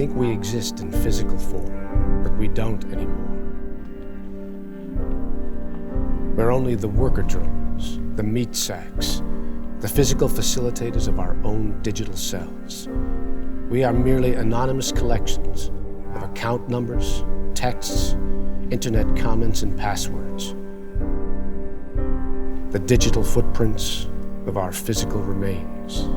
think we exist in physical form, but we don't anymore. We're only the worker drones, the meat sacks, the physical facilitators of our own digital selves. We are merely anonymous collections of account numbers, texts, internet comments, and passwords. The digital footprints of our physical remains.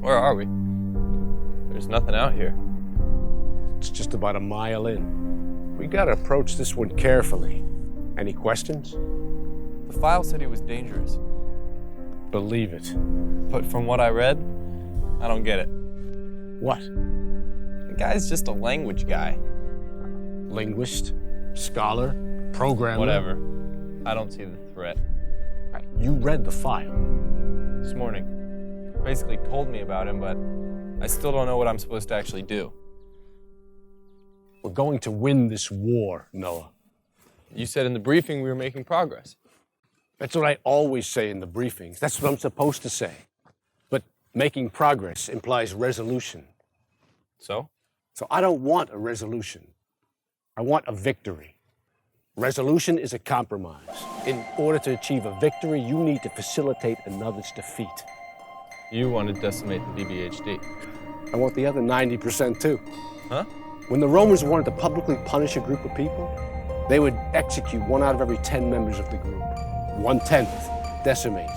Where are we? There's nothing out here. It's just about a mile in. We gotta approach this one carefully. Any questions? The file said he was dangerous, Believe it. but from what I read, I don't get it. What? The guy's just a language guy. Linguist, scholar, programmer? Whatever. I don't see the threat. You read the file. This morning, basically told me about him, but I still don't know what I'm supposed to actually do. We're going to win this war, Noah. You said in the briefing we were making progress. That's what I always say in the briefings. That's what I'm supposed to say. But making progress implies resolution. So? So I don't want a resolution. I want a victory. Resolution is a compromise. In order to achieve a victory, you need to facilitate another's defeat. You want to decimate the DBHD. I want the other 90% too. Huh? When the Romans wanted to publicly punish a group of people, they would execute 1 out of every 10 members of the group. 1/10, decimate.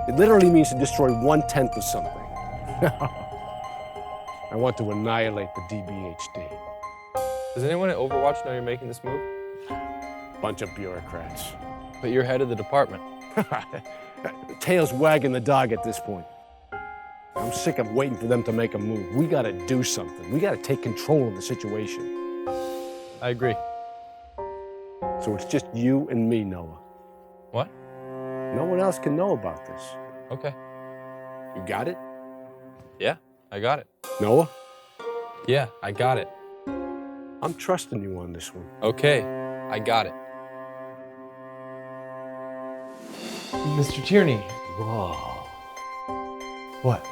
It literally means to destroy 1/10 of something. I want to annihilate the DBHD. Does anyone at Overwatch know you're making this move? Bunch of bureaucrats. But you're head of the department. Tail's wagging the dog at this point. I'm sick of waiting for them to make a move. We gotta do something. We gotta take control of the situation. I agree. So it's just you and me, Noah. What? No one else can know about this. Okay. You got it? Yeah, I got it. Noah? Yeah, I got it. I'm trusting you on this one. Okay, I got it. Mr. Tierney. Whoa, What?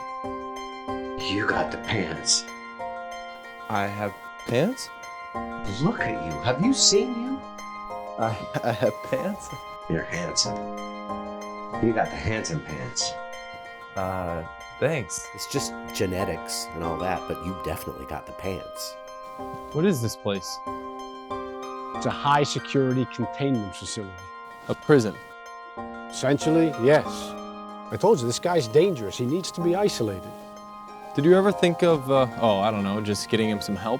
you got the pants. I have pants? Look at you. Have you seen you? I have pants? You're handsome. You got the handsome pants. Thanks. It's just genetics and all that, but you definitely got the pants. What is this place? It's a high security containment facility. A prison. Essentially, yes. I told you, this guy's dangerous. He needs to be isolated. Did you ever think of, I don't know, just getting him some help?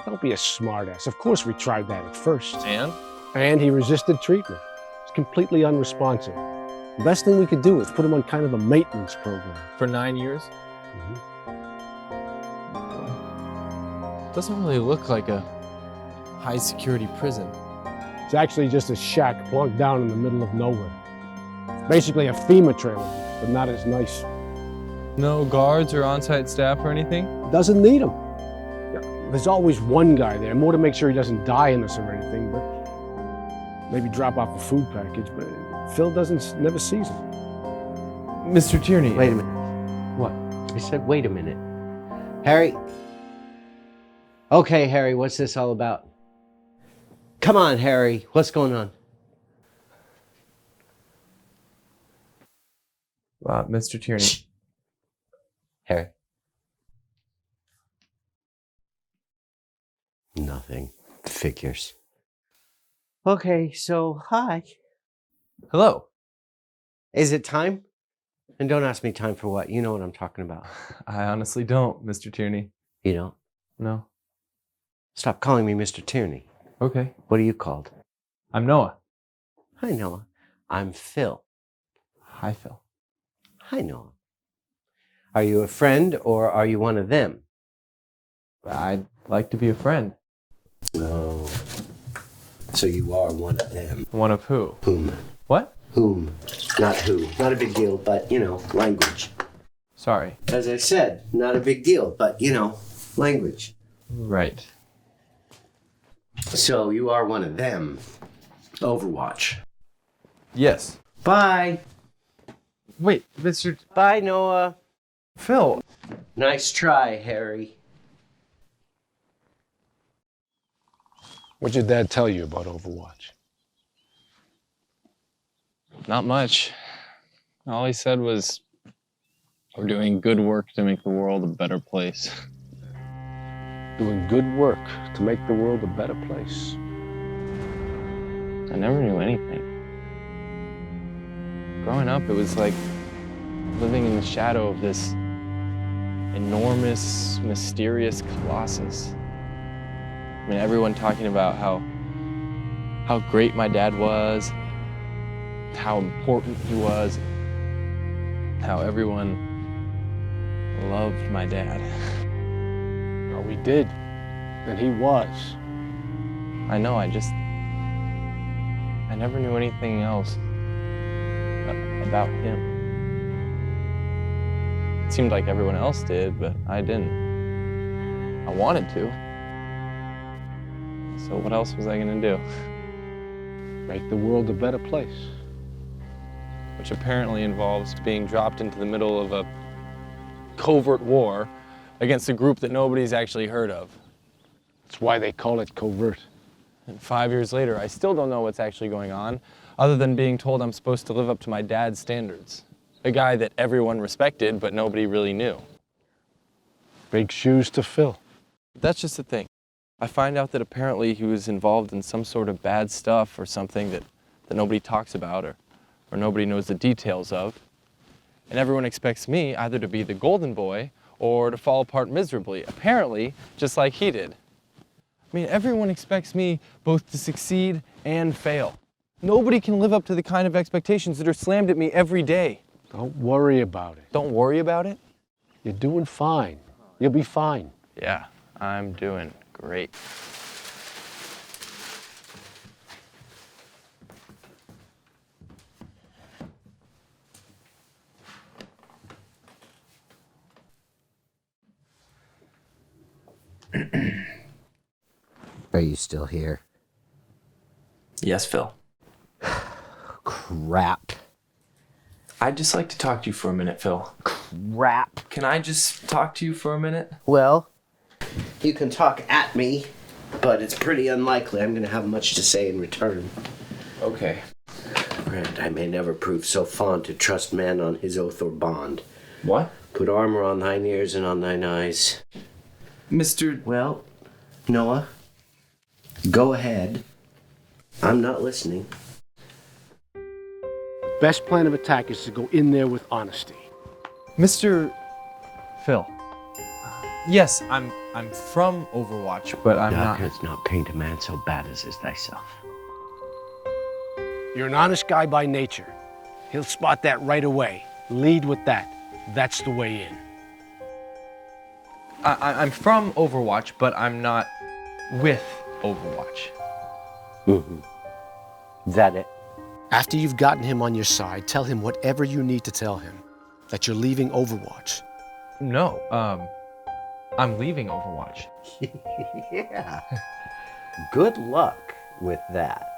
Don't be a smartass. Of course we tried that at first. And? And he resisted treatment. He's completely unresponsive. The best thing we could do is put him on kind of a maintenance program. For 9 years? Doesn't really look like a high security prison. It's actually just a shack plunked down in the middle of nowhere. Basically a FEMA trailer, but not as nice. No guards or on-site staff or anything? Doesn't need them. There's always one guy there, more to make sure he doesn't die in this or anything, but maybe drop off a food package, but Phil never sees him. Mr. Tierney. Wait a minute. What? I said, wait a minute. Harry. Okay, Harry, what's this all about? Come on, Harry. What's going on? Mr. Tierney. Harry. Nothing. Figures. Okay, so hi. Hello. Is it time? And don't ask me time for what. You know what I'm talking about. I honestly don't, Mr. Tierney. You don't? No. Stop calling me Mr. Tierney. Okay. What are you called? I'm Noah. Hi, Noah. I'm Phil. Hi, Phil. Hi, Noah. Are you a friend or are you one of them? I'd like to be a friend. Oh. So you are one of them. One of who? Whom? What? Whom. Not who. Not a big deal, but, language. Sorry. As I said, not a big deal, but, language. Right. So you are one of them. Overwatch. Yes. Bye. Wait, Mr. Bye, Noah. Phil. Nice try, Harry. What'd your dad tell you about Overwatch? Not much. All he said was, we're doing good work to make the world a better place. Doing good work to make the world a better place. I never knew anything. Growing up, it was like living in the shadow of this enormous, mysterious colossus. I mean, everyone talking about how great my dad was, how important he was, how everyone loved my dad. Well, we did, and he was. I know, I never knew anything else about him. It seemed like everyone else did, but I didn't. I wanted to. So what else was I gonna do? Make the world a better place. Which apparently involves being dropped into the middle of a covert war against a group that nobody's actually heard of. That's why they call it covert. And 5 years later, I still don't know what's actually going on, other than being told I'm supposed to live up to my dad's standards. A guy that everyone respected, but nobody really knew. Big shoes to fill. That's just the thing. I find out that apparently he was involved in some sort of bad stuff or something that nobody talks about or nobody knows the details of. And everyone expects me either to be the golden boy or to fall apart miserably, apparently just like he did. I mean, everyone expects me both to succeed and fail. Nobody can live up to the kind of expectations that are slammed at me every day. Don't worry about it. Don't worry about it? You're doing fine. You'll be fine. Yeah, I'm doing great. Are you still here? Yes, Phil. Crap. I'd just like to talk to you for a minute, Phil. Crap. Can I just talk to you for a minute? Well, you can talk at me, but it's pretty unlikely I'm going to have much to say in return. Okay. Grant, I may never prove so fond to trust man on his oath or bond. What? Put armor on thine ears and on thine eyes. Mr. Well, Noah, go ahead. I'm not listening. Best plan of attack is to go in there with honesty. Mr. Phil. Yes, I'm from Overwatch, but I'm Thou not. canst not paint a man so bad as is thyself. You're an honest guy by nature. He'll spot that right away. Lead with that. That's the way in. I'm from Overwatch, but I'm not with Overwatch. Mm-hmm. Is that it? After you've gotten him on your side, tell him whatever you need to tell him. That you're leaving Overwatch. No, I'm leaving Overwatch. Yeah. Good luck with that.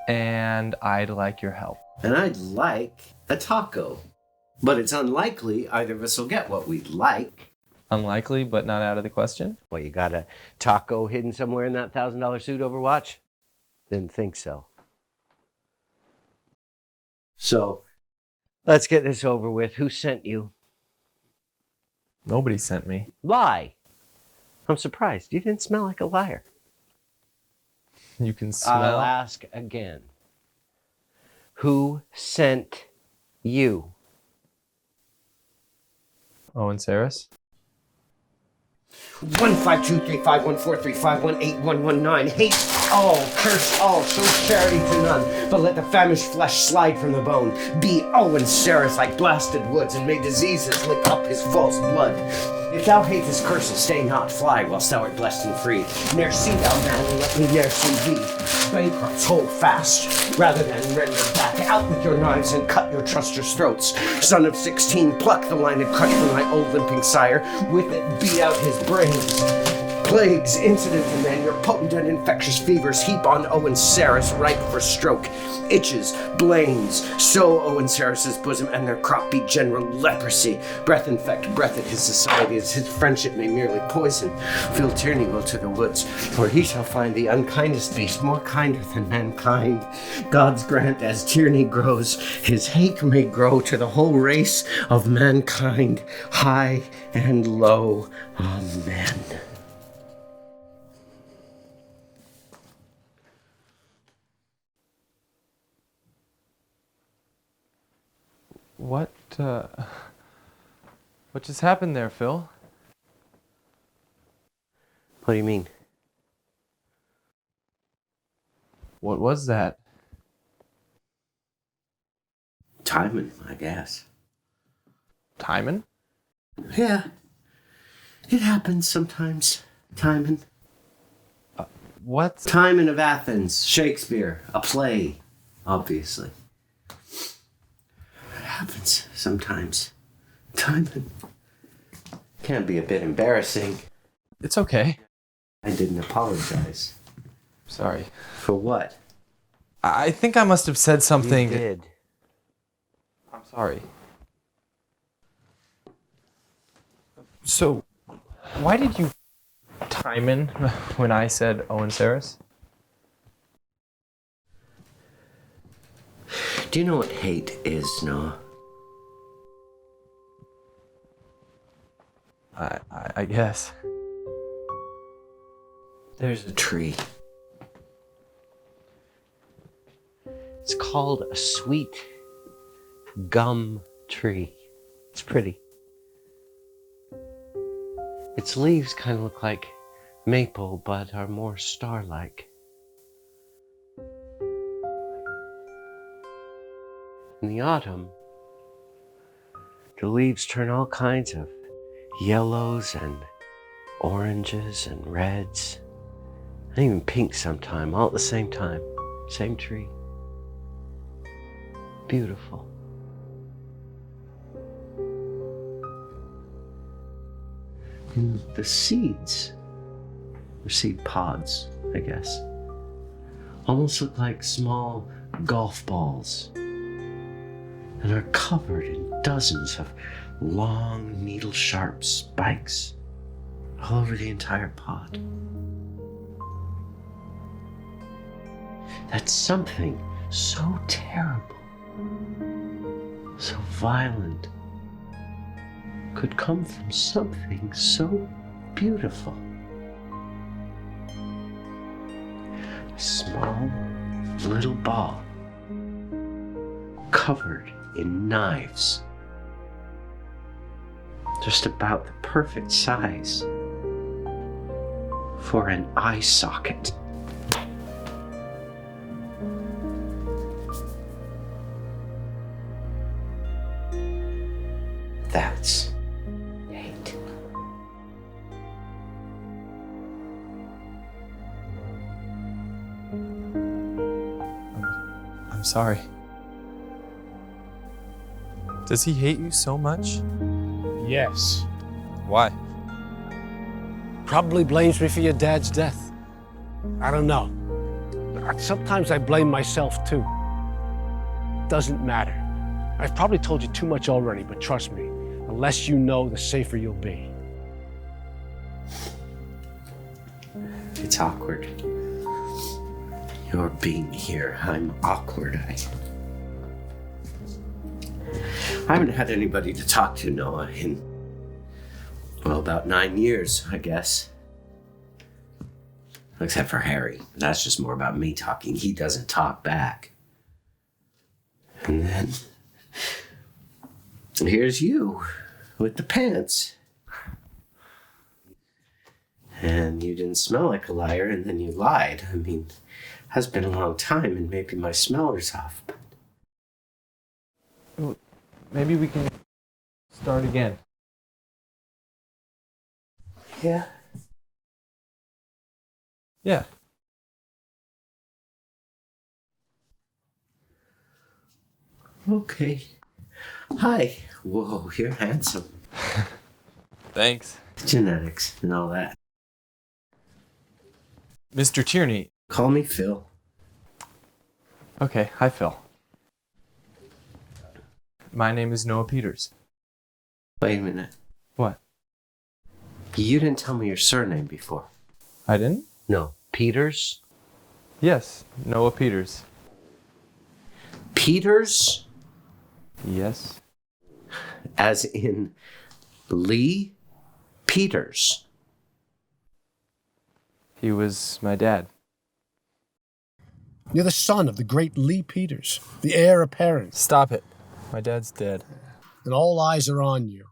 And I'd like your help. And I'd like a taco. But it's unlikely either of us will get what we'd like. Unlikely, but not out of the question. Well, you got a taco hidden somewhere in that $1,000 suit, Overwatch? Didn't think so. So, let's get this over with. Who sent you? Nobody sent me. Lie. I'm surprised. You didn't smell like a liar. You can smell. I'll ask again. Who sent you? Owen Ceras? 152351435181119. Hate all, curse all, show charity to none, but let the famished flesh slide from the bone. Be Owen Ceras like blasted woods, and may diseases lick up his false blood. If thou hatest curses, stay not, fly whilst thou art blessed and free. Ne'er see thou man, and let me ne'er see thee. Bankrupts, hold fast, rather than render back. Out with your knives and cut your trusters' throats. Son of 16, pluck the line and crutch from thy old limping sire. With it beat out his brains. Plagues, incident in men, your potent and infectious fevers heap on Owen Ceras, ripe for stroke. Itches, blains, sow Owen Ceras' bosom, and their crop be general leprosy. Breath infect breath at his society, as his friendship may merely poison. Phil Tierney will to the woods, where he shall find the unkindest beast, more kinder than mankind. God's grant, as Tierney grows, his hate may grow to the whole race of mankind, high and low. Amen. What just happened there, Phil? What do you mean? What was that? Timing, I guess. Timon? Yeah. It happens sometimes. Timon. What? Timon of Athens. Shakespeare. A play. Obviously. It happens sometimes. Timon. Can be a bit embarrassing. It's okay. I didn't apologize. Sorry. For what? I think I must have said something. You did. I'm sorry. So, why did you Timon when I said Owen Ceras? Do you know what hate is, Noah? I guess. There's a tree. It's called a sweet gum tree. It's pretty. Its leaves kind of look like maple, but are more star-like. In the autumn, the leaves turn all kinds of yellows and oranges and reds, and even pink sometime, all at the same time. Same tree. Beautiful. And the seeds, or seed pods, I guess, almost look like small golf balls and are covered in dozens of long, needle-sharp spikes all over the entire pod. That something so terrible, so violent, could come from something so beautiful. A small little ball covered in knives, just about the perfect size for an eye socket. That's hate. I'm sorry. Does he hate you so much? Yes. Why? Probably blames me for your dad's death. I don't know. Sometimes I blame myself too. Doesn't matter. I've probably told you too much already, but trust me, the less you know, the safer you'll be. It's awkward. You're being here. I'm awkward. I haven't had anybody to talk to, Noah, in, well, about 9 years, I guess. Except for Harry. That's just more about me talking. He doesn't talk back. And then here's you with the pants. And you didn't smell like a liar, and then you lied. I mean, it has been a long time, and maybe my smeller's off. Well, maybe we can start again. Yeah. Yeah. Okay. Hi. Whoa, you're handsome. Thanks. Genetics and all that. Mr. Tierney. Call me Phil. Okay, hi Phil. My name is Noah Peters. Wait a minute. What? You didn't tell me your surname before. I didn't? No. Peters? Yes, Noah Peters. Peters? Yes. As in Lee Peters. He was my dad. You're the son of the great Lee Peters, the heir apparent. Stop it. My dad's dead. And all eyes are on you.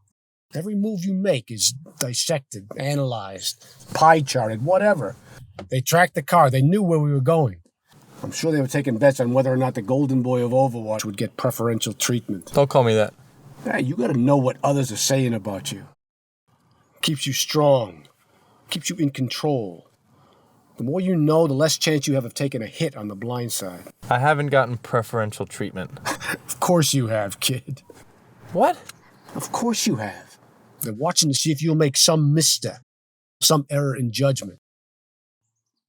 Every move you make is dissected, analyzed, pie charted, whatever. They tracked the car. They knew where we were going. I'm sure they were taking bets on whether or not the golden boy of Overwatch would get preferential treatment. Don't call me that. Yeah, you gotta know what others are saying about you. Keeps you strong. Keeps you in control. The more you know, the less chance you have of taking a hit on the blind side. I haven't gotten preferential treatment. Of course you have, kid. What? Of course you have. They're watching to see if you'll make some misstep, some error in judgment.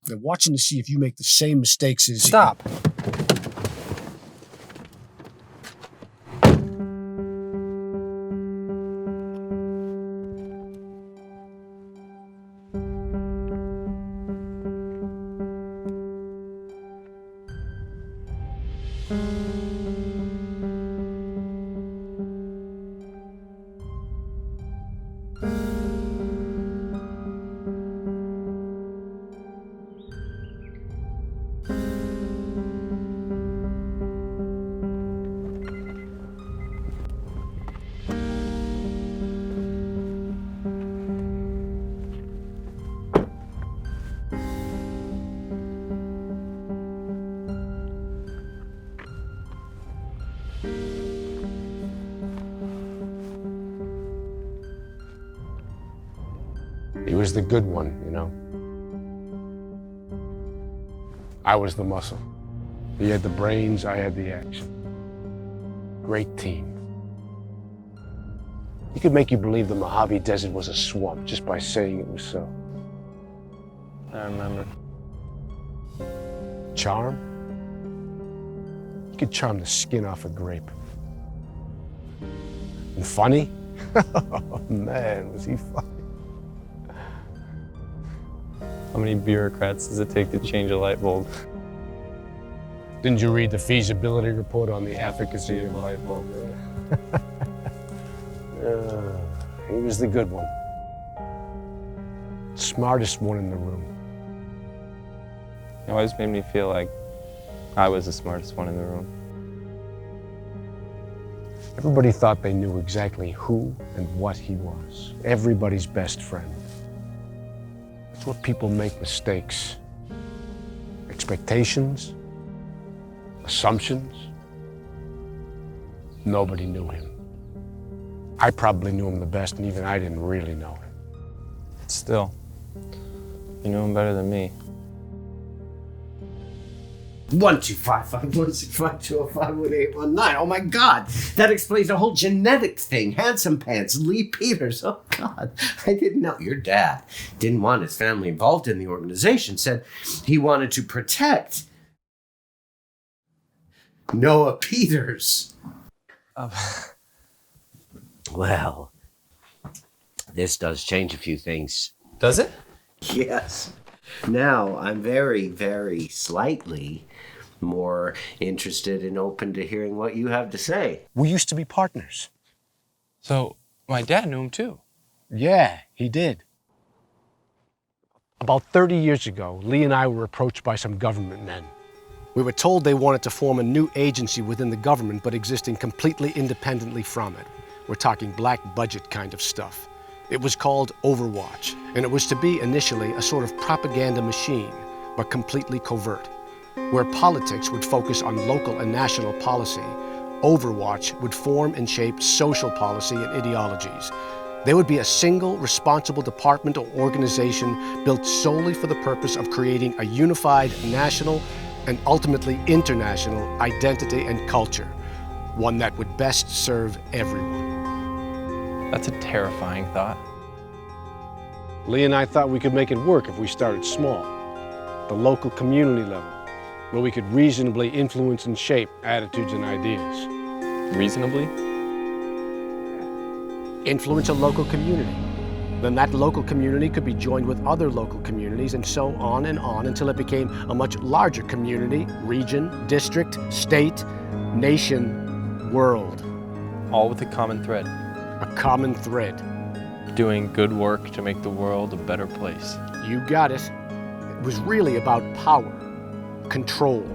They're watching to see if you make the same mistakes as... Stop. He was the good one, you know. I was the muscle. He had the brains, I had the action. Great team. He could make you believe the Mojave Desert was a swamp just by saying it was so. I remember. Charm? He could charm the skin off a grape. And funny? Oh man, was he funny. How many bureaucrats does it take to change a light bulb? Didn't you read the feasibility report on the efficacy of light bulb? He was the good one. Smartest one in the room. It always made me feel like I was the smartest one in the room. Everybody thought they knew exactly who and what he was. Everybody's best friend. That's what people make mistakes. Expectations, assumptions. Nobody knew him. I probably knew him the best, and even I didn't really know him. Still, you know him better than me. 1-255-165-205-1819. Oh my God, that explains the whole genetic thing. Handsome pants, Lee Peters. Oh God, I didn't know. Your dad didn't want his family involved in the organization. Said he wanted to protect Noah Peters. Well, this does change a few things. Does it? Yes. Now I'm very, very slightly more interested and open to hearing what you have to say. We used to be partners. So, my dad knew him too. Yeah, he did. About 30 years ago, Lee and I were approached by some government men. We were told they wanted to form a new agency within the government, but existing completely independently from it. We're talking black budget kind of stuff. It was called Overwatch, and it was to be initially a sort of propaganda machine, but completely covert. Where politics would focus on local and national policy, Overwatch would form and shape social policy and ideologies. There would be a single responsible department or organization built solely for the purpose of creating a unified national and ultimately international identity and culture, one that would best serve everyone. That's a terrifying thought. Lee and I thought we could make it work if we started small. the local community level, where we could reasonably influence and shape attitudes and ideas. Reasonably? Influence a local community. Then that local community could be joined with other local communities and so on until it became a much larger community, region, district, state, nation, world. All with a common thread. A common thread. Doing good work to make the world a better place. You got it. It was really about power, control.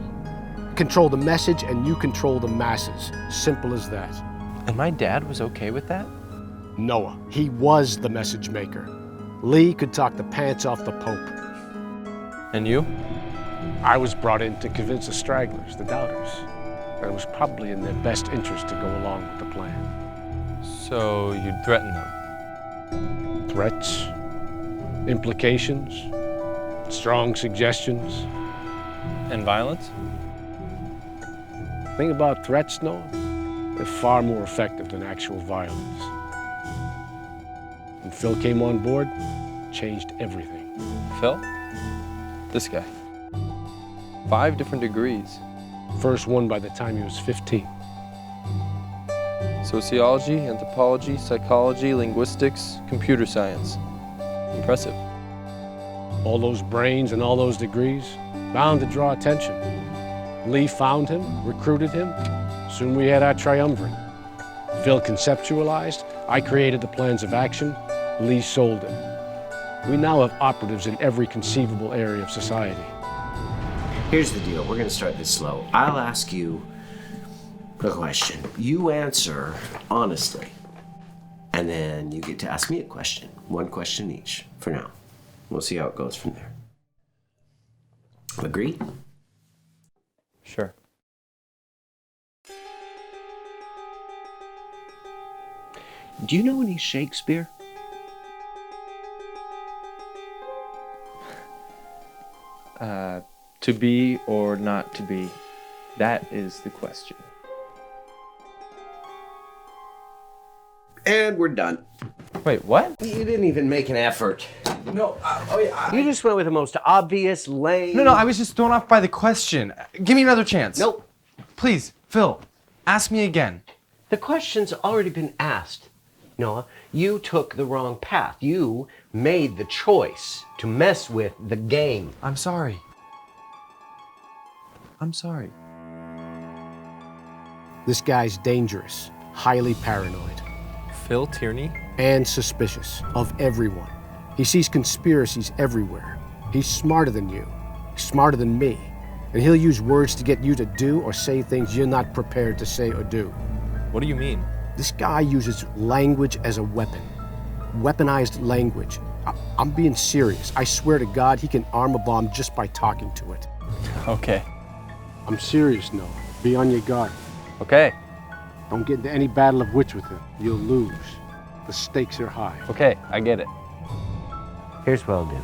Control the message and you control the masses. Simple as that. And my dad was okay with that? Noah, he was the message maker. Lee could talk the pants off the Pope. And you? I was brought in to convince the stragglers, the doubters, that it was probably in their best interest to go along with the plan. So you'd threaten them? Threats, implications, strong suggestions. And violence? The thing about threats, Noah, they're far more effective than actual violence. When Phil came on board, changed everything. Phil? This guy. 5 different degrees. First one by the time he was 15. Sociology, anthropology, psychology, linguistics, computer science. Impressive. All those brains and all those degrees, bound to draw attention. Lee found him, recruited him. Soon we had our triumvirate. Phil conceptualized, I created the plans of action, Lee sold him. We now have operatives in every conceivable area of society. Here's the deal. We're going to start this slow. I'll ask you a question. You answer honestly. And then you get to ask me a question. One question each for now. We'll see how it goes from there. Agree? Sure. Do you know any Shakespeare? To be or not to be, that is the question. And we're done. Wait, what? You didn't even make an effort. No, You just went with the most obvious, lame... No, I was just thrown off by the question. Give me another chance. Nope. Please, Phil, ask me again. The question's already been asked. Noah, you took the wrong path. You made the choice to mess with the game. I'm sorry. I'm sorry. This guy's dangerous, highly paranoid, Phil Tierney? and suspicious of everyone. He sees conspiracies everywhere. He's smarter than you, smarter than me, and he'll use words to get you to do or say things you're not prepared to say or do. What do you mean? This guy uses language as a weapon, weaponized language. I'm being serious. I swear to God, he can arm a bomb just by talking to it. Okay. I'm serious, Noah. Be on your guard. Okay. Don't get into any battle of wits with him. You'll lose. The stakes are high. Okay, I get it. Here's what I'll do.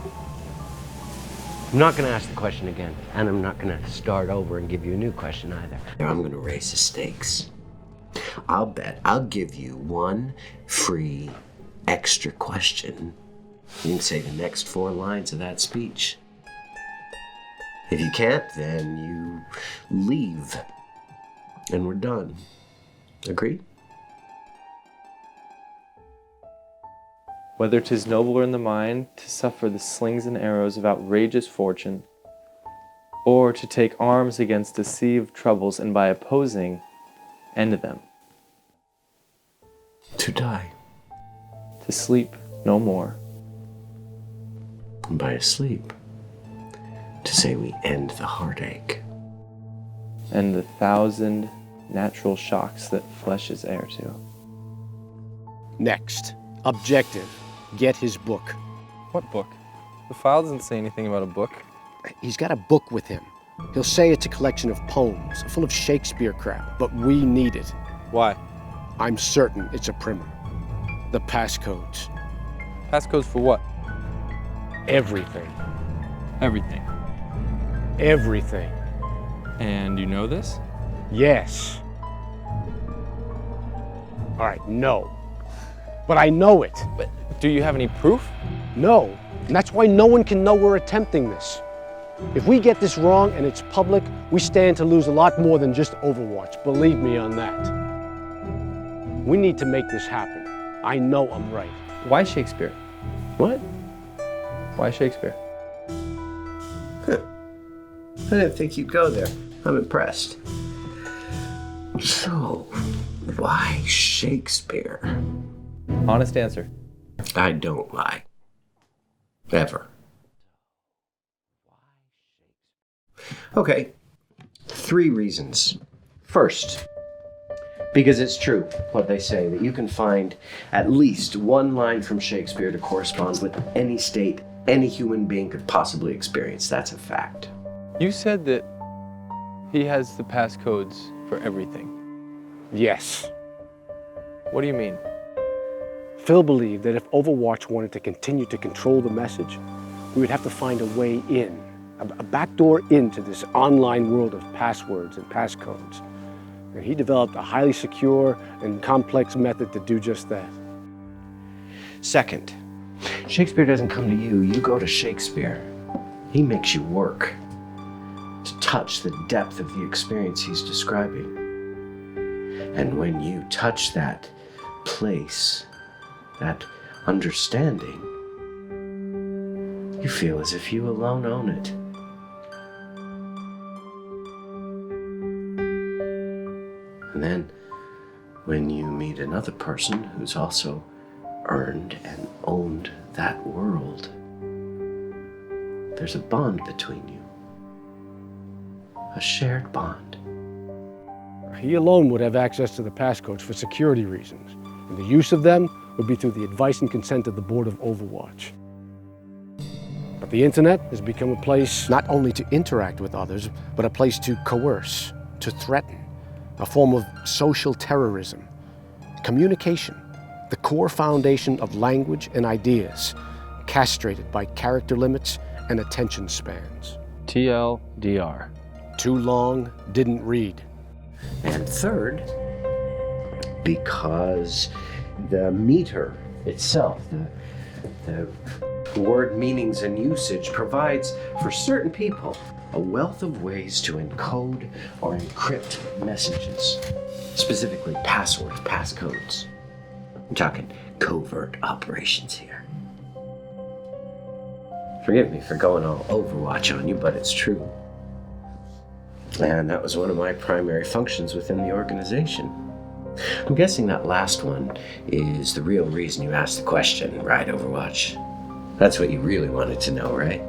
I'm not going to ask the question again, and I'm not going to start over and give you a new question either. I'm going to raise the stakes. I'll bet I'll give you one free extra question. You can say the next 4 lines of that speech. If you can't, then you leave. And we're done. Agreed? Whether 'tis nobler in the mind to suffer the slings and arrows of outrageous fortune, or to take arms against a sea of troubles and by opposing, end them. To die. To sleep no more. And by asleep, to say we end the heartache. And the 1,000 natural shocks that flesh is heir to. Next, objective. Get his book. What book? The file doesn't say anything about a book. He's got a book with him. He'll say it's a collection of poems, full of Shakespeare crap, but we need it. Why? I'm certain it's a primer. The passcodes. Passcodes for what? Everything. Everything. Everything. And you know this? Yes. All right, no. But I know it. But do you have any proof? No. And that's why no one can know we're attempting this. If we get this wrong and it's public, we stand to lose a lot more than just Overwatch. Believe me on that. We need to make this happen. I know I'm right. Why Shakespeare? What? Why Shakespeare? I didn't think you'd go there. I'm impressed. So, why Shakespeare? Honest answer. I don't lie. Ever. Okay, 3 reasons. First, because it's true what they say, that you can find at least one line from Shakespeare to correspond with any state any human being could possibly experience. That's a fact. You said that he has the passcodes for everything. Yes. What do you mean? Phil believed that if Overwatch wanted to continue to control the message, we would have to find a way in, a backdoor into this online world of passwords and passcodes. And he developed a highly secure and complex method to do just that. Second, Shakespeare doesn't come to you, you go to Shakespeare. He makes you work to touch the depth of the experience he's describing. And when you touch that place, that understanding, you feel as if you alone own it. And then, when you meet another person who's also earned and owned that world, there's a bond between you. A shared bond. He alone would have access to the passcodes for security reasons, and the use of them would be through the advice and consent of the board of Overwatch. But the internet has become a place not only to interact with others, but a place to coerce, to threaten, a form of social terrorism. Communication, the core foundation of language and ideas, castrated by character limits and attention spans. TLDR. Too long, didn't read. And third, because the meter itself, the word meanings and usage provides for certain people a wealth of ways to encode or encrypt messages, specifically passwords, passcodes. I'm talking covert operations here. Forgive me for going all Overwatch on you, but it's true. And that was one of my primary functions within the organization. I'm guessing that last one is the real reason you asked the question, right, Overwatch? That's what you really wanted to know, right?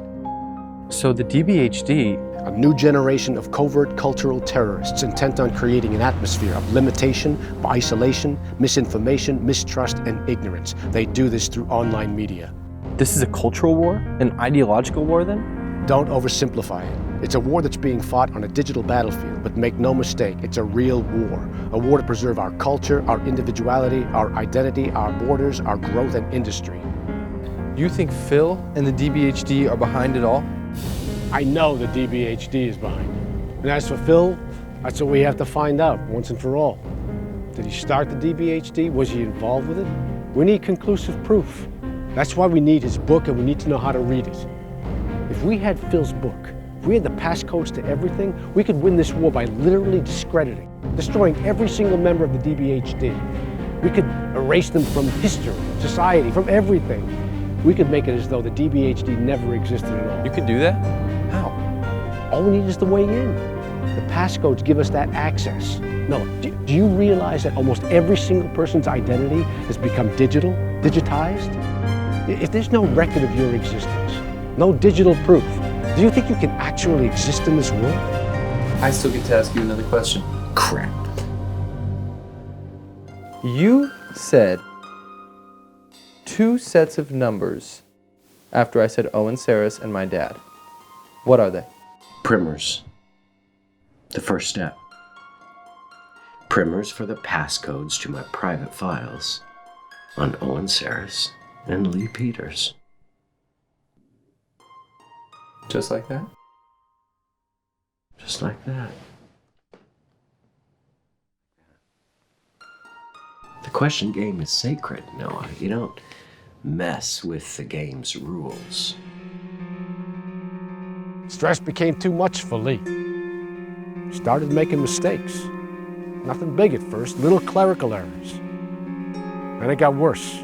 So the DBHD, A new generation of covert cultural terrorists intent on creating an atmosphere of limitation, isolation, misinformation, mistrust, and ignorance. They do this through online media. this is a cultural war? An ideological war then? Don't oversimplify it. It's a war that's being fought on a digital battlefield, but make no mistake, it's a real war. A war to preserve our culture, our individuality, our identity, our borders, our growth and industry. You think Phil and the DBHD are behind it all? I know the DBHD is behind it. And as for Phil, that's what we have to find out once and for all. Did he start the DBHD? Was he involved with it? We need conclusive proof. That's why we need his book, and we need to know how to read it. If we had Phil's book, if we had the passcodes to everything, we could win this war by literally discrediting, destroying every single member of the DBHD. We could erase them from history, society, from everything. We could make it as though the DBHD never existed at all. You could do that? How? All we need is the way in. The passcodes give us that access. No, do you realize that almost every single person's identity has become digital, digitized? If there's no record of your existence, no digital proof, do you think you can actually exist in this world? I still get to ask you another question. Crap. You said 2 sets of numbers after I said Owen, Ceras, and my dad. What are they? Primers. The first step. Primers for the passcodes to my private files on Owen Ceras and Lee Peters. Just like that? Just like that. The question game is sacred, Noah. You don't mess with the game's rules. Stress became too much for Lee. He started making mistakes. Nothing big at first, little clerical errors. Then it got worse.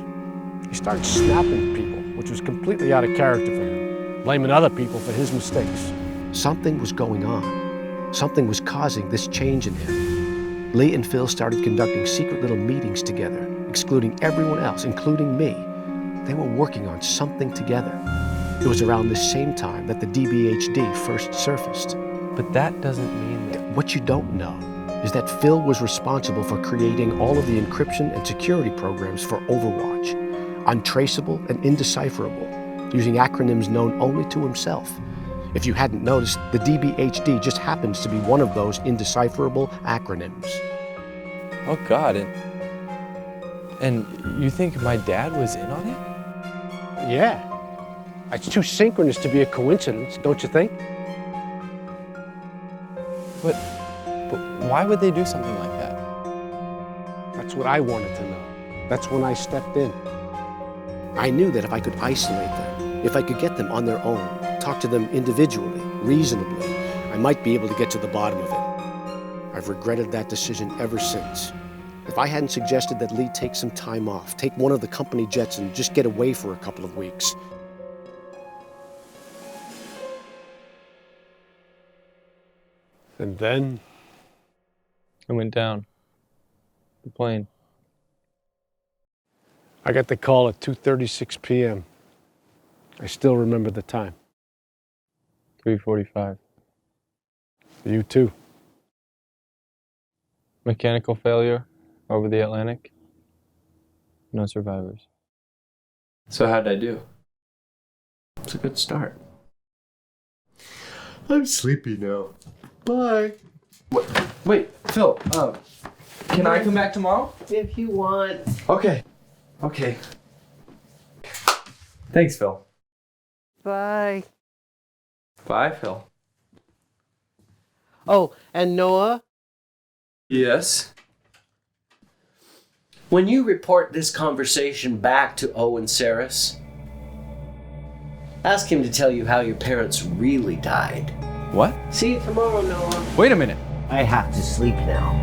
He started snapping at people, which was completely out of character for him, blaming other people for his mistakes. Something was going on. Something was causing this change in him. Lee and Phil started conducting secret little meetings together, excluding everyone else, including me. They were working on something together. It was around this same time that the DBHD first surfaced. But that doesn't mean that... What you don't know is that Phil was responsible for creating all of the encryption and security programs for Overwatch, untraceable and indecipherable, using acronyms known only to himself. If you hadn't noticed, the DBHD just happens to be one of those indecipherable acronyms. Oh, God. And you think my dad was in on it? Yeah. It's too synchronous to be a coincidence, don't you think? But why would they do something like that? That's what I wanted to know. That's when I stepped in. I knew that if I could isolate them, if I could get them on their own, talk to them individually, reasonably, I might be able to get to the bottom of it. I've regretted that decision ever since. If I hadn't suggested that Lee take some time off, take one of the company jets and just get away for a couple of weeks. And then? I went down. The plane. I got the call at 2:36 p.m. I still remember the time. 3:45. You too. Mechanical failure over the Atlantic. No survivors. So how'd I do? It's a good start. I'm sleepy now. Bye. Wait, Phil, can I come back tomorrow? If you want. Okay. Thanks, Phil. Bye. Bye, Phil. Oh, and Noah, Yes? when you report this conversation back to Owen Ceras, ask him to tell you how your parents really died. What? See you tomorrow, Noah. Wait a minute. I have to sleep now.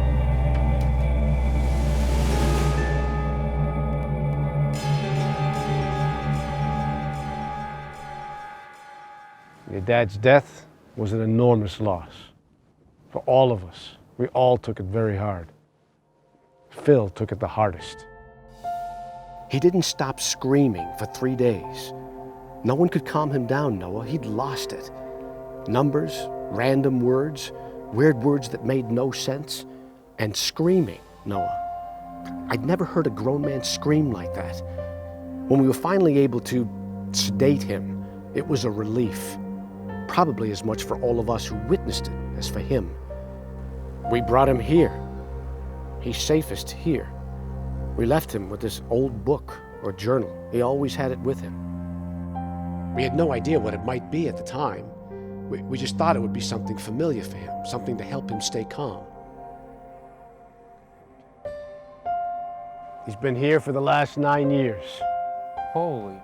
Your dad's death was an enormous loss. For all of us. We all took it very hard. Phil took it the hardest. He didn't stop screaming for 3 days. No one could calm him down, Noah. He'd lost it. Numbers, random words, weird words that made no sense, and screaming, Noah. I'd never heard a grown man scream like that. When we were finally able to sedate him, it was a relief. Probably as much for all of us who witnessed it as for him. We brought him here. He's safest here. We left him with this old book or journal. He always had it with him. We had no idea what it might be at the time. We just thought it would be something familiar for him, something to help him stay calm. He's been here for the last 9 years. Holy.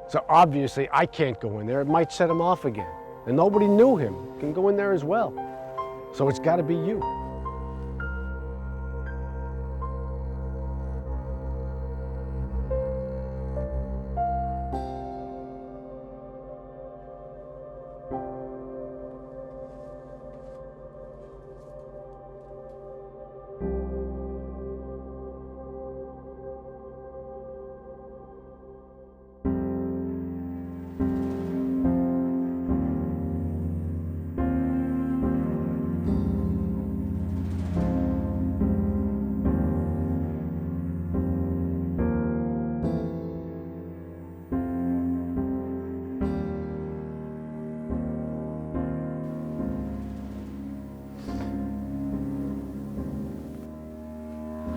So obviously I can't go in there. It might set him off again. And nobody knew him can go in there as well. So it's got to be you.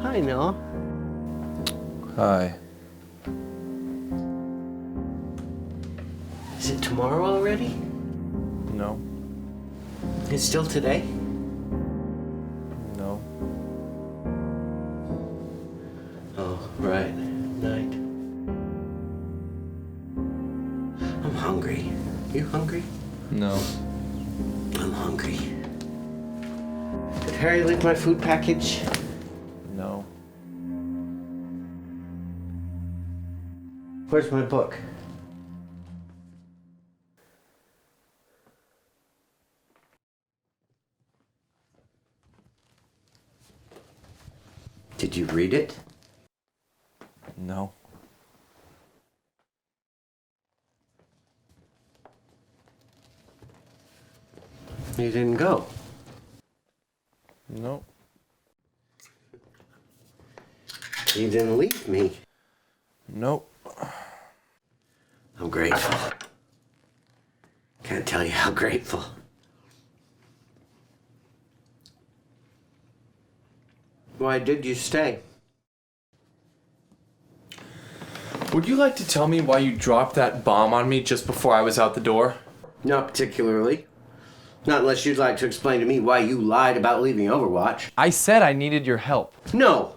Hi, Noah. Hi. Is it tomorrow already? No. It's still today? No. Oh, right. Night. I'm hungry. You hungry? No. I'm hungry. Did Harry leave my food package? No. Where's my book? Did you read it? No. You didn't go. No. You didn't leave me. Nope. I'm grateful. Can't tell you how grateful. Why did you stay? Would you like to tell me why you dropped that bomb on me just before I was out the door? Not particularly. Not unless you'd like to explain to me why you lied about leaving Overwatch. I said I needed your help. No,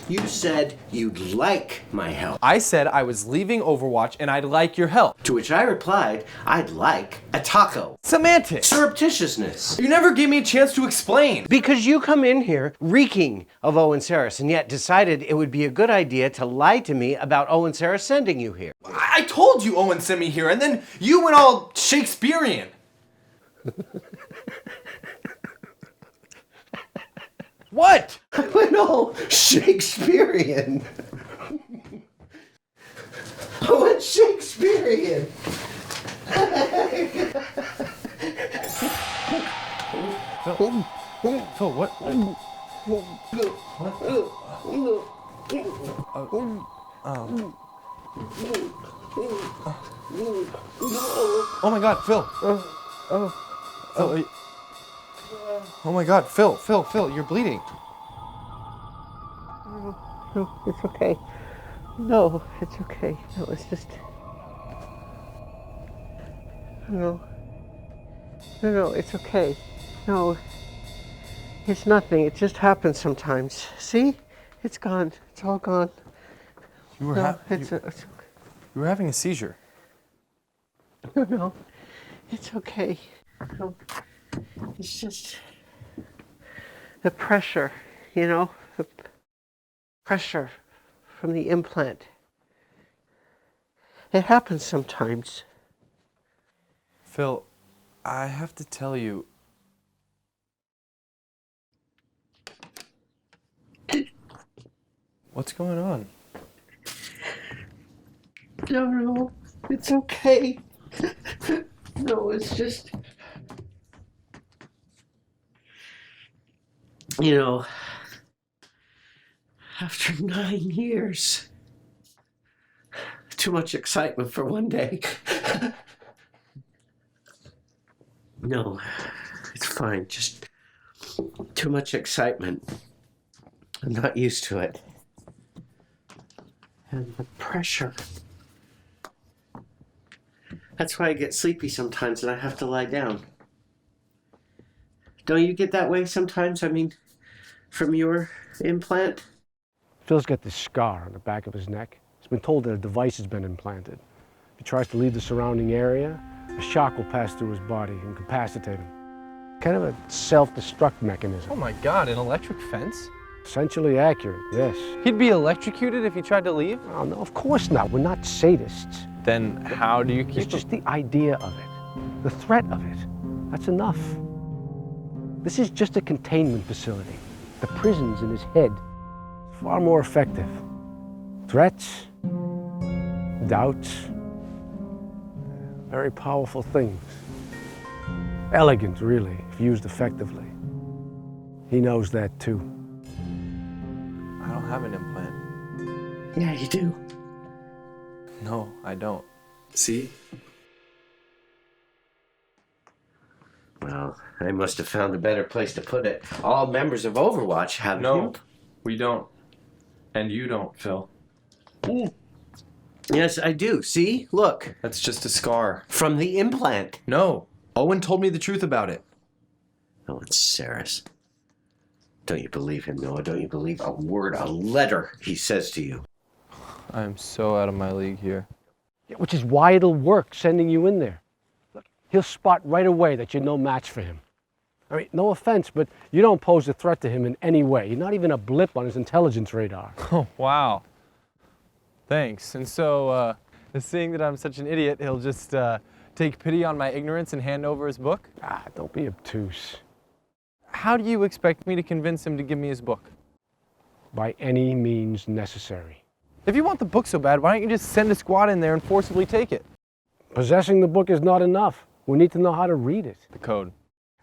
you said you'd like my help. I said I was leaving Overwatch and I'd like your help. To which I replied, I'd like a taco. Semantics! Surreptitiousness. You never gave me a chance to explain. Because you come in here reeking of Owen Ceras and yet decided it would be a good idea to lie to me about Owen Ceras sending you here. I told you Owen sent me here and then you went all Shakespearean. What? I went all Shakespearean. I went Shakespearean. Phil, what? Oh my God, Phil. Phil, oh my God, Phil, you're bleeding. No, it's okay. No, it's okay. No, it's just... No, it's okay. No, it's nothing. It just happens sometimes. See? It's gone. It's all gone. You were, you were having a seizure. No, it's okay. No, it's just the pressure, you know, the pressure from the implant. It happens sometimes. Phil, I have to tell you. What's going on? No, it's okay. No, it's just... You know, after 9 years, too much excitement for one day. No, it's fine. Just too much excitement. I'm not used to it. And the pressure. That's why I get sleepy sometimes and I have to lie down. Don't you get that way sometimes? I mean, from your implant? Phil's got this scar on the back of his neck. He's been told that a device has been implanted. If he tries to leave the surrounding area, a shock will pass through his body and incapacitate him. Kind of a self-destruct mechanism. Oh my God, an electric fence? Essentially accurate, yes. He'd be electrocuted if he tried to leave? Oh, no, of course not. We're not sadists. Then how do you keep It's just the idea of it, the threat of it. That's enough. This is just a containment facility. The prison's in his head. Far more effective. Threats, doubts, very powerful things. Elegant, really, if used effectively. He knows that too. I don't have an implant. Yeah, you do. No, I don't. See? Well, I must have found a better place to put it. All members of Overwatch have No, we don't. And you don't, Phil. Yes, I do. See? Look. That's just a scar. From the implant. No. Owen told me the truth about it. Oh, it's Ceras. Don't you believe him, Noah? Don't you believe a word, a letter he says to you? I am so out of my league here. Yeah, which is why it'll work, sending you in there. Look, He'll spot right away that you're no match for him. I mean, no offense, but you don't pose a threat to him in any way. You're not even a blip on his intelligence radar. Oh, wow. Thanks. And so, seeing that I'm such an idiot, he'll just take pity on my ignorance and hand over his book? Ah, don't be obtuse. How do you expect me to convince him to give me his book? By any means necessary. If you want the book so bad, why don't you just send a squad in there and forcibly take it? Possessing the book is not enough. We need to know how to read it. The code.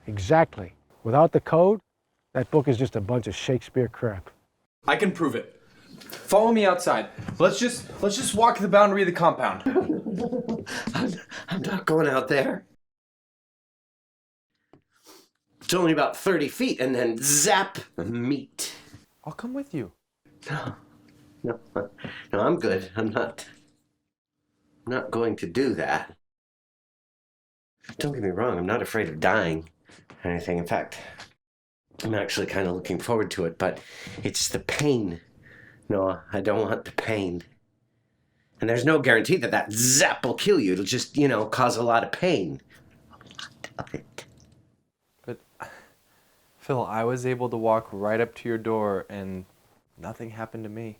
Exactly. Without the code, that book is just a bunch of Shakespeare crap. I can prove it. Follow me outside. Let's just walk the boundary of the compound. I'm not going out there. It's only about 30 feet, and then zap, meat. I'll come with you. No, I'm good. I'm not going to do that. Don't get me wrong, I'm not afraid of dying or anything. In fact, I'm actually kind of looking forward to it, but it's the pain. No, I don't want the pain. And there's no guarantee that that zap will kill you. It'll just, cause a lot of pain. A lot of it. But, Phil, I was able to walk right up to your door and nothing happened to me.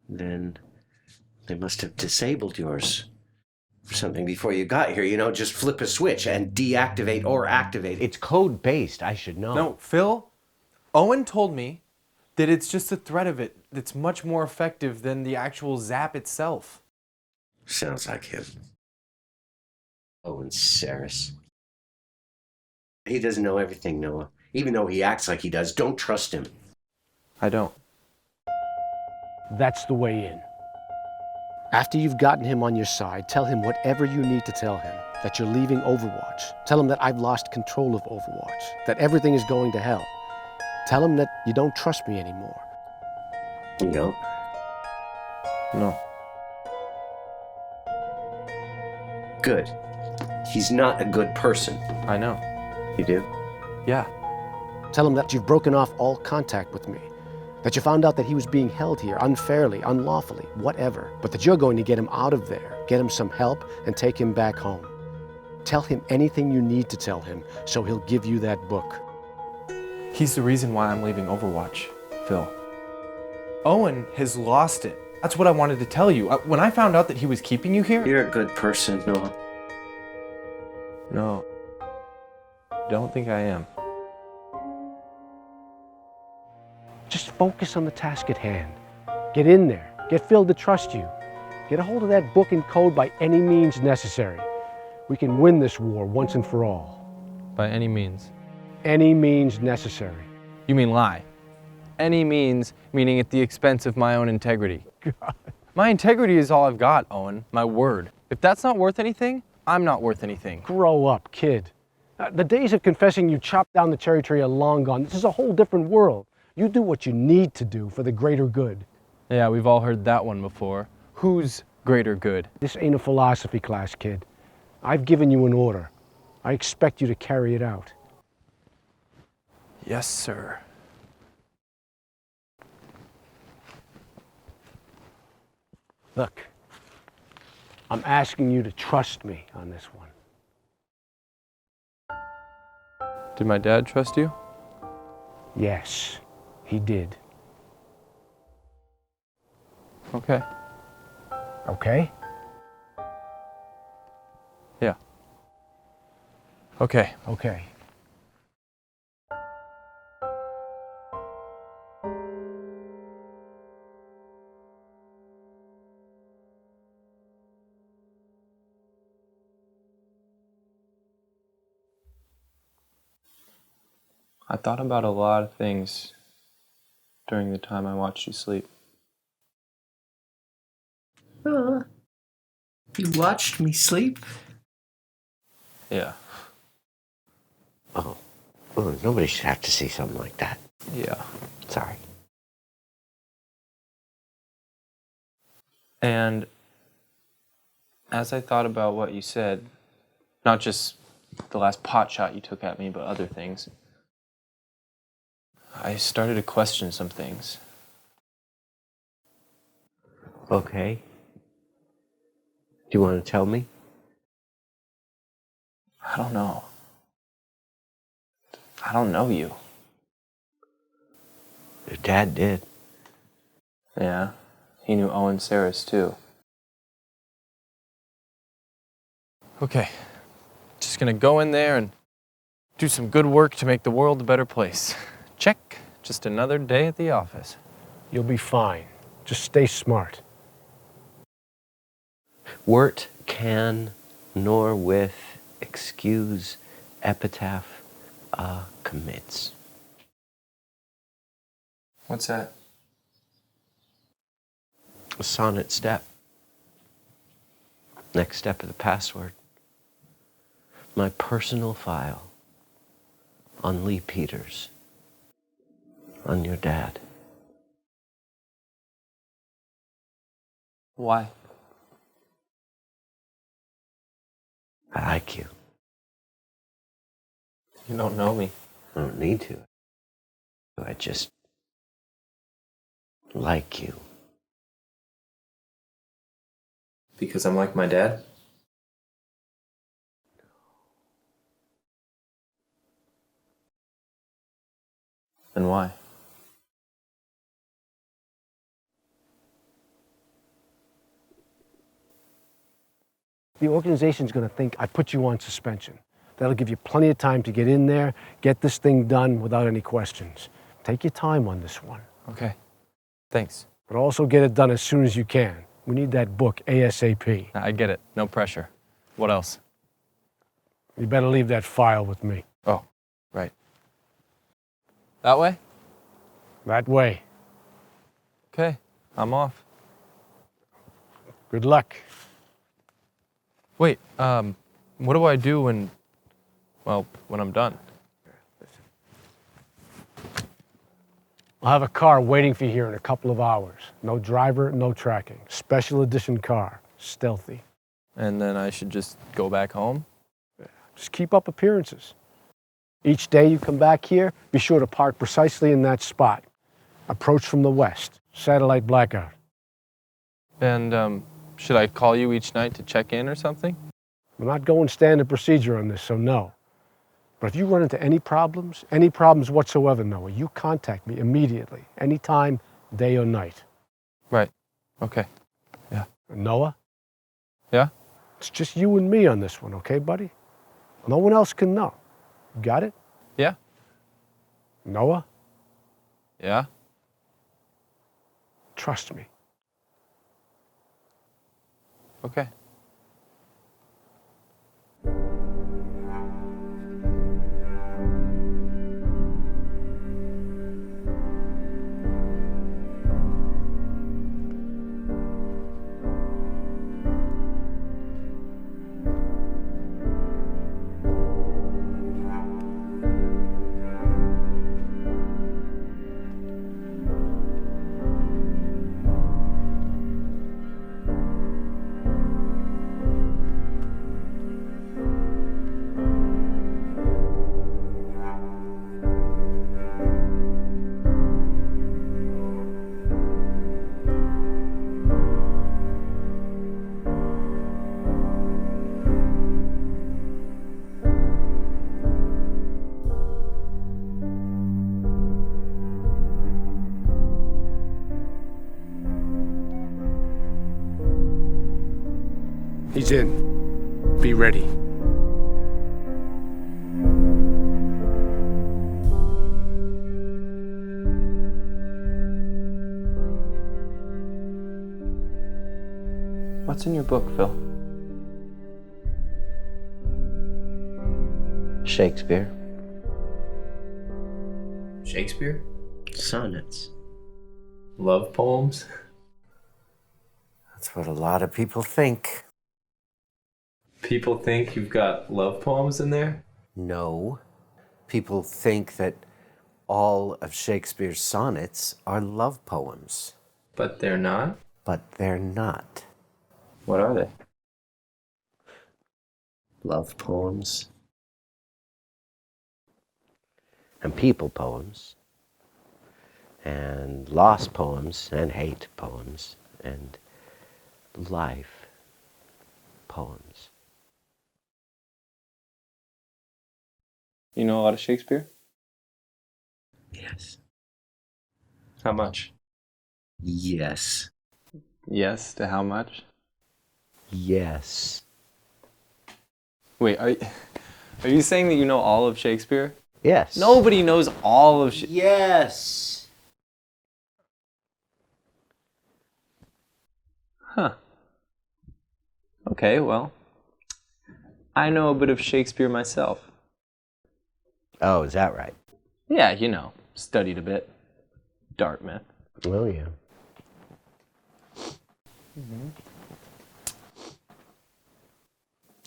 Then they must have disabled yours or something before you got here. Just flip a switch and deactivate or activate. It's code-based, I should know. No, Phil, Owen told me that it's just the threat of it that's much more effective than the actual zap itself. Sounds like him. Owen Ceras. He doesn't know everything, Noah. Even though he acts like he does, don't trust him. I don't. That's the way in. After you've gotten him on your side, tell him whatever you need to tell him. That you're leaving Overwatch. Tell him that I've lost control of Overwatch. That everything is going to hell. Tell him that you don't trust me anymore. You don't? No. Good. He's not a good person. I know. You do? Yeah. Tell him that you've broken off all contact with me. That you found out that he was being held here unfairly, unlawfully, whatever. But that you're going to get him out of there, get him some help, and take him back home. Tell him anything you need to tell him, so he'll give you that book. He's the reason why I'm leaving Overwatch, Phil. Owen has lost it. That's what I wanted to tell you. When I found out that he was keeping you here... You're a good person, Noah. No. Don't think I am. Just focus on the task at hand. Get in there. Get Phil to trust you. Get a hold of that book and code by any means necessary. We can win this war once and for all. By any means. Any means necessary. You mean lie. Any means, meaning at the expense of my own integrity. God. My integrity is all I've got, Owen. My word. If that's not worth anything, I'm not worth anything. Grow up, kid. The days of confessing you chopped down the cherry tree are long gone. This is a whole different world. You do what you need to do for the greater good. Yeah, we've all heard that one before. Whose greater good? This ain't a philosophy class, kid. I've given you an order. I expect you to carry it out. Yes, sir. Look, I'm asking you to trust me on this one. Did my dad trust you? Yes, he did. Okay. Okay? Yeah. Okay. Okay. I thought about a lot of things during the time I watched you sleep. You watched me sleep? Yeah. Oh, nobody should have to see something like that. Yeah. Sorry. And as I thought about what you said, not just the last pot shot you took at me, but other things, I started to question some things. Okay. Do you want to tell me? I don't know. I don't know you. Your dad did. Yeah, he knew Owen Ceras too. Okay, just gonna go in there and do some good work to make the world a better place. Check, just another day at the office. You'll be fine. Just stay smart. Wert can nor with excuse epitaph commits. What's that? A sonnet step. Next step of the password. My personal file on Lee Peters. On your dad. Why? I like you. You don't know me. I don't need to. I just like you. Because I'm like my dad? Then why? The organization's going to think I put you on suspension. That'll give you plenty of time to get in there, get this thing done without any questions. Take your time on this one. Okay, thanks. But also get it done as soon as you can. We need that book ASAP. I get it, no pressure. What else? You better leave that file with me. Oh, right. That way? That way. Okay, I'm off. Good luck. Wait, what do I do when I'm done? I'll have a car waiting for you here in a couple of hours. No driver, no tracking. Special edition car. Stealthy. And then I should just go back home? Just keep up appearances. Each day you come back here, be sure to park precisely in that spot. Approach from the west. Satellite blackout. And, should I call you each night to check in or something? We're not going standard procedure on this, so no. But if you run into any problems whatsoever, Noah, you contact me immediately, anytime, day or night. Right. Okay. Yeah. Noah? Yeah? It's just you and me on this one, okay, buddy? No one else can know. You got it? Yeah? Noah? Yeah? Trust me. Okay. He's in. Be ready. What's in your book, Phil? Shakespeare. Shakespeare? Sonnets. Love poems? That's what a lot of people think. People think you've got love poems in there? No. People think that all of Shakespeare's sonnets are love poems. But they're not? But they're not. What are they? Love poems. And people poems. And lost poems. And hate poems. And life poems. You know a lot of Shakespeare? Yes. How much? Yes. Yes, to how much? Yes. Wait, are you saying that you know all of Shakespeare? Yes. Nobody knows all of Shakespeare. Yes. Huh. Okay, well, I know a bit of Shakespeare myself. Oh, is that right? Yeah, you know, studied a bit. Dartmouth. Oh, yeah.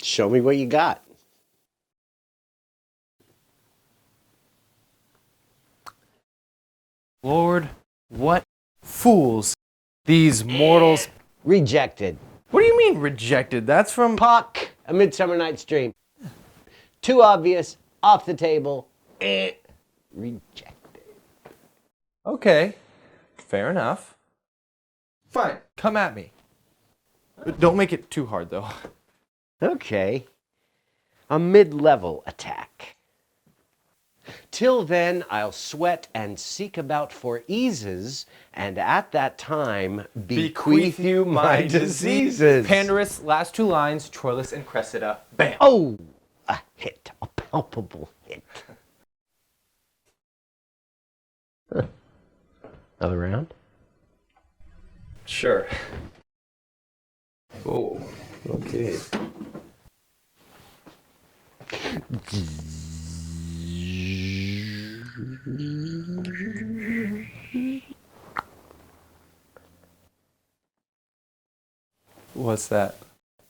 Show me what you got. Lord, what fools these mortals. Rejected. What do you mean rejected? That's from... Puck, A Midsummer Night's Dream. Too obvious, off the table. Rejected. Okay, fair enough. Fine, come at me. But don't make it too hard, though. Okay. A mid-level attack. Till then, I'll sweat and seek about for eases, and at that time bequeath you my diseases. Pandarus, last two lines, Troilus and Cressida. Bam! Oh, a hit, a palpable hit. Another round? Sure. Oh, okay. What's that?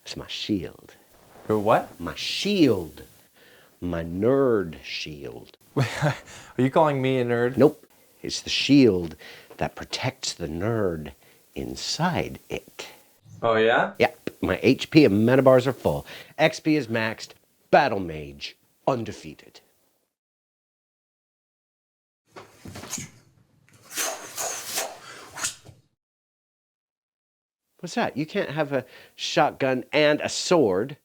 It's my shield. Your what? My shield. My nerd shield. Are you calling me a nerd? Nope. It's the shield that protects the nerd inside it. Oh, yeah? Yep. My HP and mana bars are full. XP is maxed. Battle mage. Undefeated. What's that? You can't have a shotgun and a sword.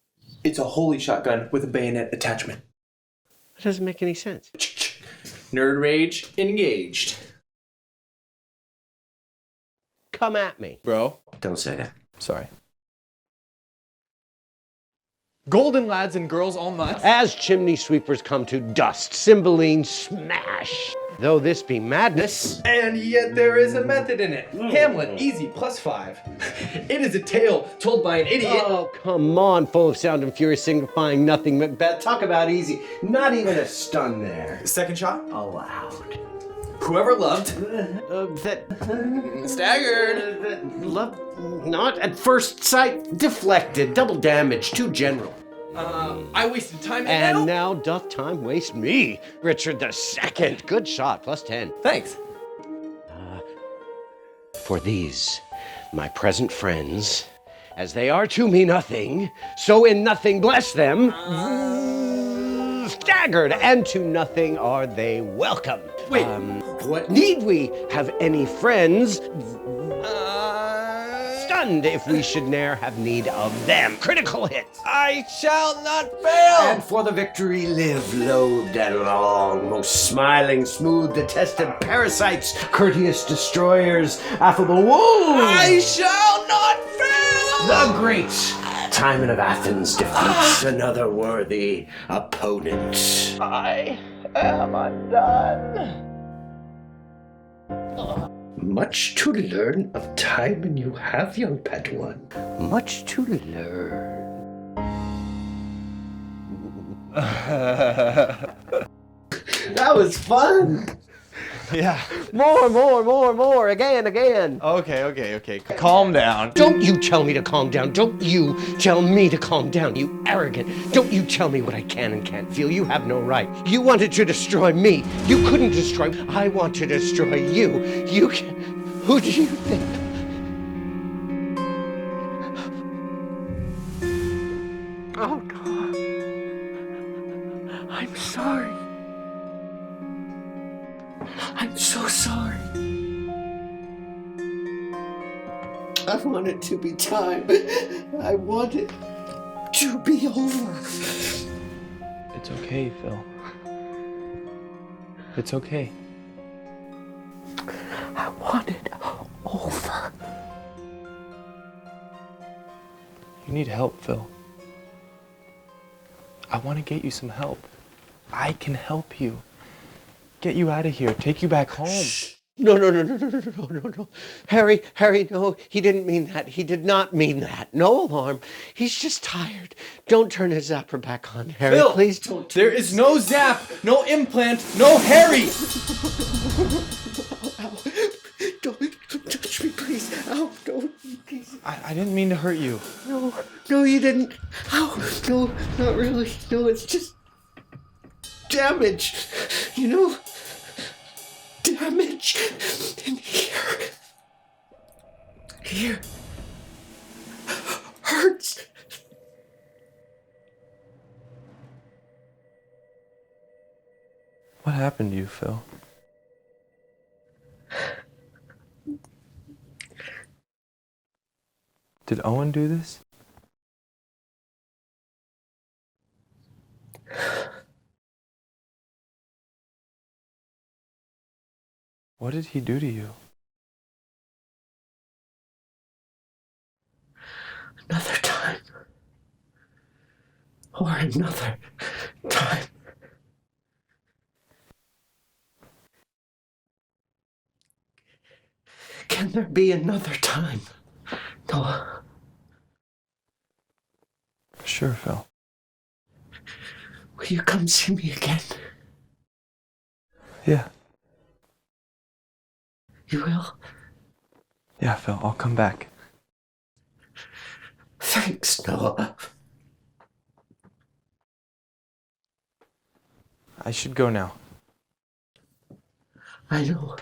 It's a holy shotgun with a bayonet attachment. That doesn't make any sense. Nerd rage engaged. Come at me. Bro. Don't say that. Sorry. Golden lads and girls all nuts. As chimney sweepers come to dust, Cymbeline smash. Though this be madness. And yet there is a method in it. Hamlet, easy, +5. It is a tale told by an idiot. Oh, come on, full of sound and fury, signifying nothing. Macbeth, talk about easy. Not even a stun there. Second shot. Allowed. Whoever loved. Staggered. Love, not at first sight, deflected, double damage, too general. I wasted time And now doth time waste me, Richard II. Good shot, +10. Thanks. For these, my present friends, as they are to me nothing, so in nothing bless them. Staggered, and to nothing are they welcome. Wait. What need we have any friends? Stunned if we should ne'er have need of them. Critical hit. I shall not fail! And for the victory live, lobed and long, most smiling, smooth, detested parasites, courteous destroyers, affable wolves. I shall not fail! The great Timon of Athens defeats another worthy opponent. I am undone. Much to learn of Timon you have, young Padawan. Much to learn. That was fun. Yeah. More. Again. Okay. Calm down. Don't you tell me to calm down. Don't you tell me to calm down, you arrogant. Don't you tell me what I can and can't feel. You have no right. You wanted to destroy me. You couldn't destroy me. I want to destroy you. You can... Who do you think? Oh, God. I'm sorry. I'm so sorry. I want it to be time. I want it you be over? It's okay, Phil. It's okay. I want it over. You need help, Phil. I want to get you some help. I can help you. Get you out of here. Take you back home. No. Harry, no, he didn't mean that. He did not mean that. No alarm. He's just tired. Don't turn his zapper back on, Harry. Phil, Please don't. There is no zap, no implant, no Harry! Don't touch me, please. Ow, don't, please. I didn't mean to hurt you. No, you didn't. Ow, no, not really. No, it's just damage. You know? Damage in here. Here. Hurts. What happened to you, Phil? Did Owen do this? What did he do to you? Another time. Or another time. Can there be another time? Noah. Sure, Phil. Will you come see me again? Yeah. You will? Yeah, Phil, I'll come back. Thanks, Noah. I should go now. I know.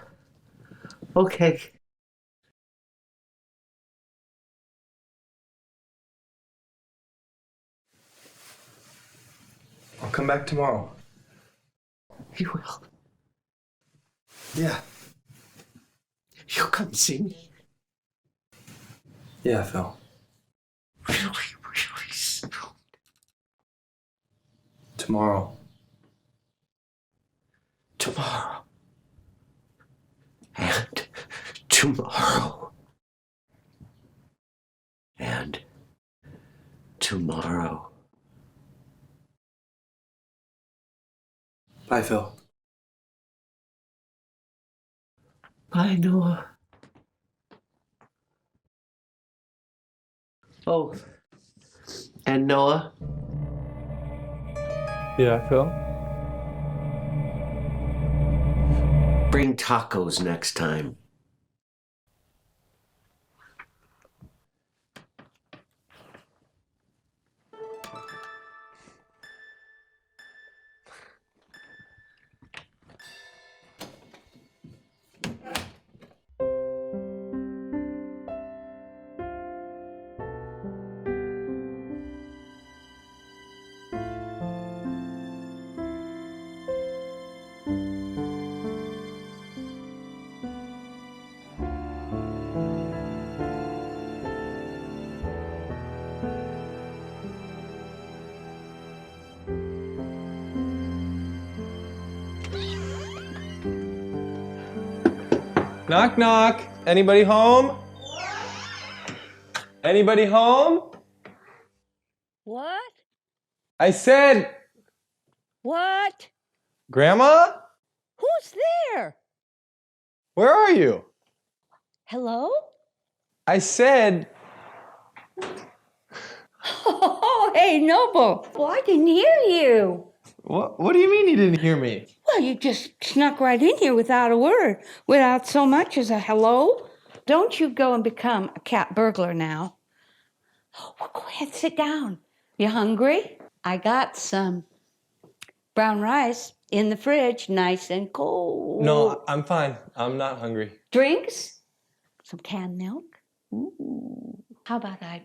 Okay. I'll come back tomorrow. You will. Yeah. You'll come see me. Yeah, Phil. Really soon. Tomorrow. Tomorrow. And tomorrow. And tomorrow. Bye, Phil. Bye, Noah. Oh. And Noah? Yeah, Phil? Bring tacos next time. Knock, knock. Anybody home? Anybody home? What? I said, What? Grandma? Who's there? Where are you? Hello? I said, Oh, hey, Noble. Well, I didn't hear you. what do you mean you didn't hear me? Well, you just snuck right in here without a word, without so much as a hello. Don't you go and become a cat burglar now. Well, go ahead, sit down. You hungry? I got some brown rice in the fridge, nice and cold. No, I'm fine. I'm not hungry. Drinks? Some canned milk? Ooh. How about I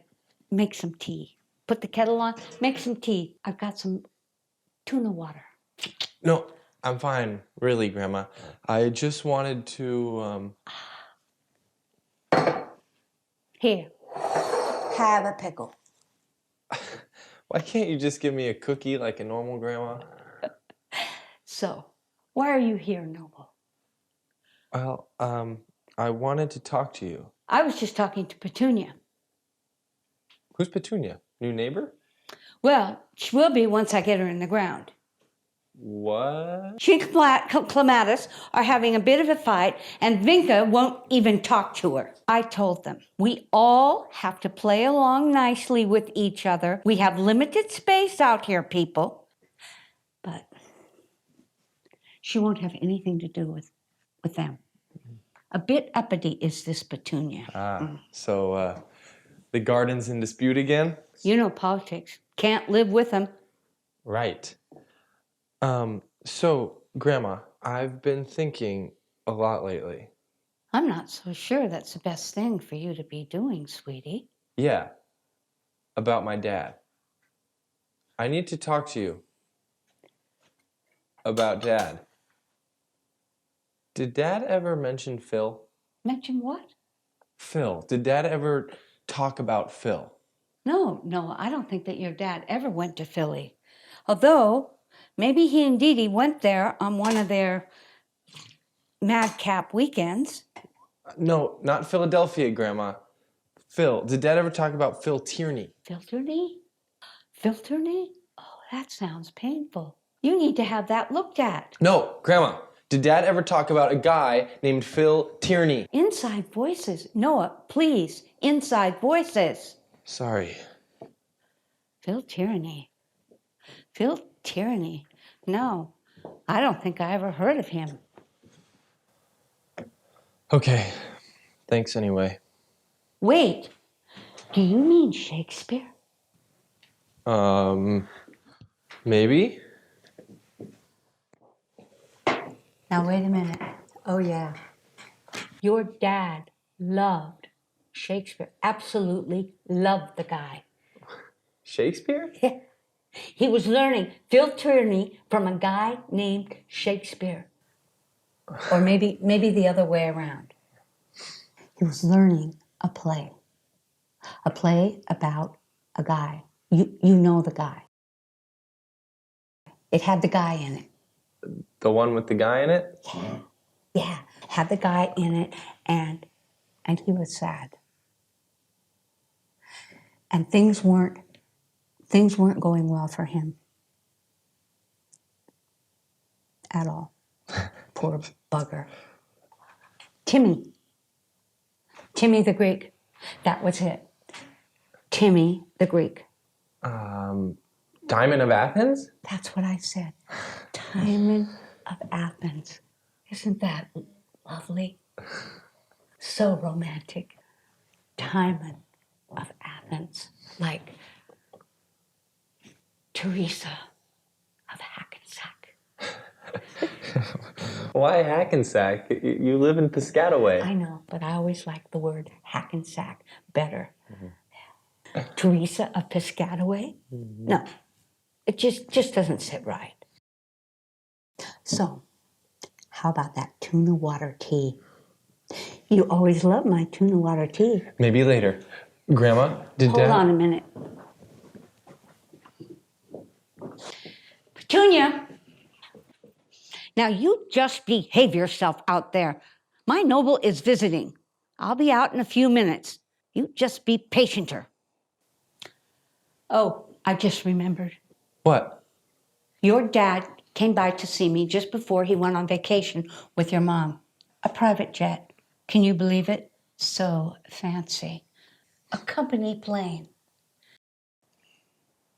make some tea? Put the kettle on, make some tea. I've got some tuna water. No, I'm fine. Really, Grandma. I just wanted to, Here, have a pickle. Why can't you just give me a cookie like a normal grandma? So, why are you here, Noble? Well, I wanted to talk to you. I was just talking to Petunia. Who's Petunia? New neighbor? Well, she will be once I get her in the ground. What? She and Clematis are having a bit of a fight, and Vinka won't even talk to her. I told them, we all have to play along nicely with each other. We have limited space out here, people. But she won't have anything to do with them. A bit uppity is this Petunia. So, the garden's in dispute again? You know politics. Can't live with them. Right. So, Grandma, I've been thinking a lot lately. I'm not so sure that's the best thing for you to be doing, sweetie. Yeah, about my dad. I need to talk to you about Dad. Did Dad ever mention Phil? Mention what? Phil. Did Dad ever talk about Phil? No, I don't think that your dad ever went to Philly. Although, maybe he and Dee Dee went there on one of their madcap weekends. No, not Philadelphia, Grandma. Phil. Did Dad ever talk about Phil Tierney? Phil Tierney? Phil Tierney? Oh, that sounds painful. You need to have that looked at. No, Grandma. Did Dad ever talk about a guy named Phil Tierney? Inside voices. Noah, please. Inside voices. Sorry. Phil Tierney. Phil Tierney. No, I don't think I ever heard of him. Okay. Thanks anyway. Wait. Do you mean Shakespeare? Maybe? Now, wait a minute. Oh, yeah. Your dad loved Shakespeare. Absolutely loved the guy. Shakespeare? Yeah. He was learning Phil Tierney from a guy named Shakespeare. Or maybe the other way around. He was learning a play. A play about a guy. You know the guy. It had the guy in it. The one with the guy in it? Yeah, had the guy in it, and he was sad. And things weren't going well for him. At all. Poor bugger. Timmy the Greek. That was it. Timmy the Greek. Diamond of Athens? That's what I said. Diamond of Athens. Isn't that lovely? So romantic. Diamond of Athens. Like Theresa of Hackensack. Why Hackensack? You live in Piscataway. I know, but I always like the word Hackensack better. Mm-hmm. Theresa of Piscataway? Mm-hmm. No, it just doesn't sit right. So, how about that tuna water tea? You always love my tuna water tea. Maybe later. Grandma, did Dad... Hold on a minute. Petunia! Now you just behave yourself out there. My noble is visiting. I'll be out in a few minutes. You just be patienter. Oh, I just remembered. What? Your dad came by to see me just before he went on vacation with your mom. A private jet. Can you believe it? So fancy. A company plane.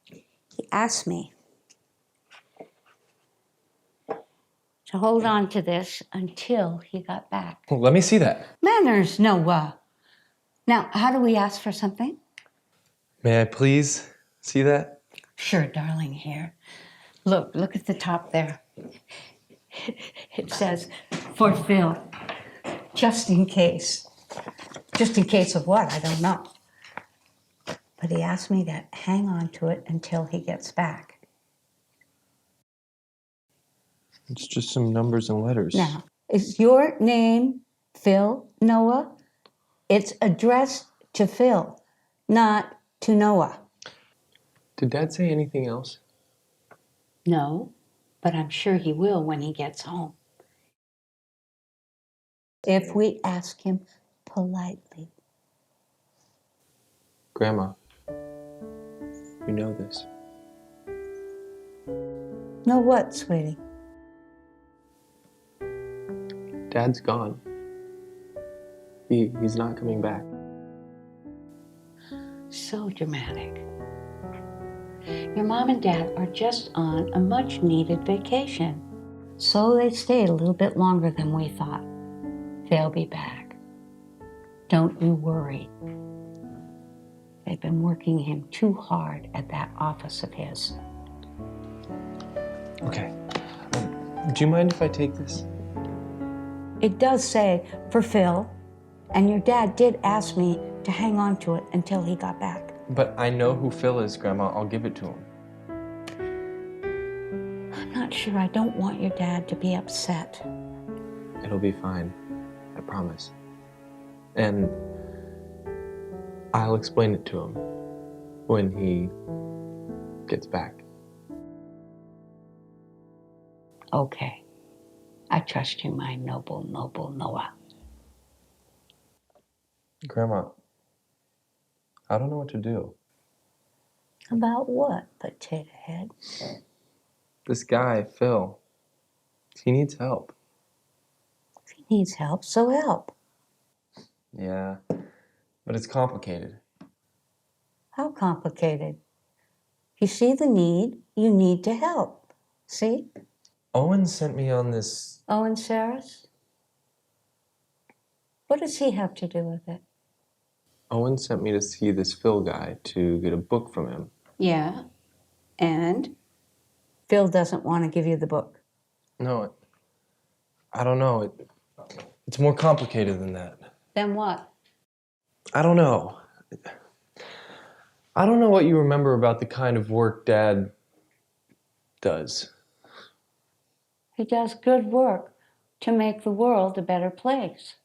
He asked me to hold on to this until he got back. Well, let me see that. Manners, Noah. Now, how do we ask for something? May I please see that? Sure, darling, here. Look at the top there. It says, for Phil, just in case. Just in case of what, I don't know. But he asked me to hang on to it until he gets back. It's just some numbers and letters. Now, is your name Phil, Noah? It's addressed to Phil, not to Noah. Did Dad say anything else? No, but I'm sure he will when he gets home. If we ask him politely. Grandma, you know this. Know what, sweetie? Dad's gone. He's not coming back. So dramatic. Your mom and dad are just on a much-needed vacation. So they stayed a little bit longer than we thought. They'll be back. Don't you worry. They've been working him too hard at that office of his. Okay. Do you mind if I take this? It does say for Phil, and your dad did ask me to hang on to it until he got back. But I know who Phil is, Grandma. I'll give it to him. I'm not sure. I don't want your dad to be upset. It'll be fine. I promise. And I'll explain it to him when he gets back. Okay. I trust you, my noble, noble Noah. Grandma, I don't know what to do. About what, potato head? This guy, Phil, he needs help. If he needs help, so help. Yeah, but it's complicated. How complicated? You see the need, you need to help. See? Owen sent me on this... Owen Ceras? What does he have to do with it? Owen sent me to see this Phil guy to get a book from him. Yeah, and Phil doesn't want to give you the book. No, I don't know. It's more complicated than that. Then what? I don't know. I don't know what you remember about the kind of work Dad does. He does good work to make the world a better place.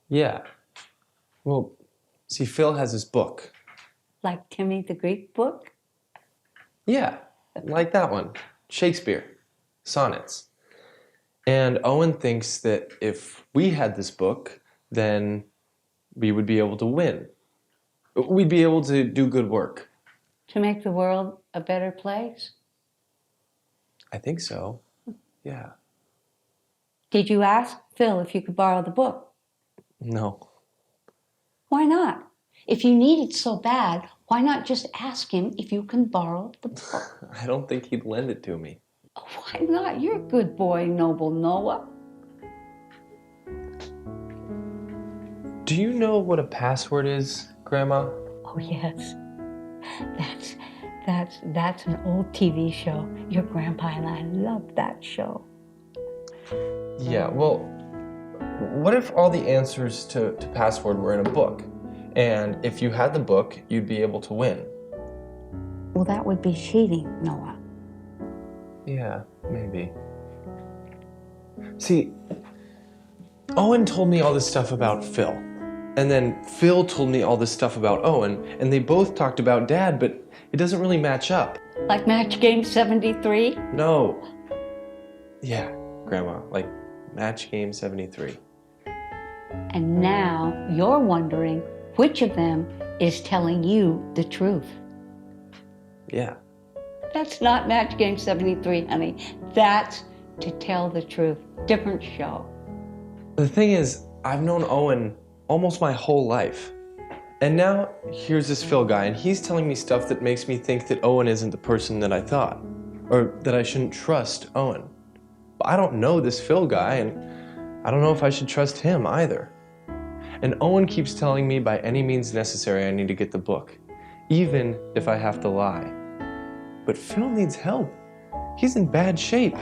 Yeah. Well, see, Phil has his book. Like Timmy the Greek book? Yeah, like that one. Shakespeare. Sonnets. And Owen thinks that if we had this book, then we would be able to win. We'd be able to do good work. To make the world a better place? I think so. Yeah. Did you ask Phil if you could borrow the book? No. Why not? If you need it so bad, why not just ask him if you can borrow the book? I don't think he'd lend it to me. Oh, why not? You're a good boy, noble Noah. Do you know what a password is, Grandma? Oh, yes. That's an old TV show. Your grandpa and I loved that show. Yeah, well, what if all the answers to password were in a book? And if you had the book, you'd be able to win. Well, that would be cheating, Noah. Yeah, maybe. See, Owen told me all this stuff about Phil. And then Phil told me all this stuff about Owen, and they both talked about Dad, but it doesn't really match up. Like Match Game 73? No. Yeah, Grandma, like Match Game 73. And now you're wondering which of them is telling you the truth. Yeah. That's not Match Game 73, honey. That's To Tell the Truth. Different show. The thing is, I've known Owen almost my whole life. And now, here's this Phil guy, and he's telling me stuff that makes me think that Owen isn't the person that I thought. Or that I shouldn't trust Owen. But I don't know this Phil guy, and I don't know if I should trust him either. And Owen keeps telling me by any means necessary I need to get the book, even if I have to lie. But Phil needs help. He's in bad shape.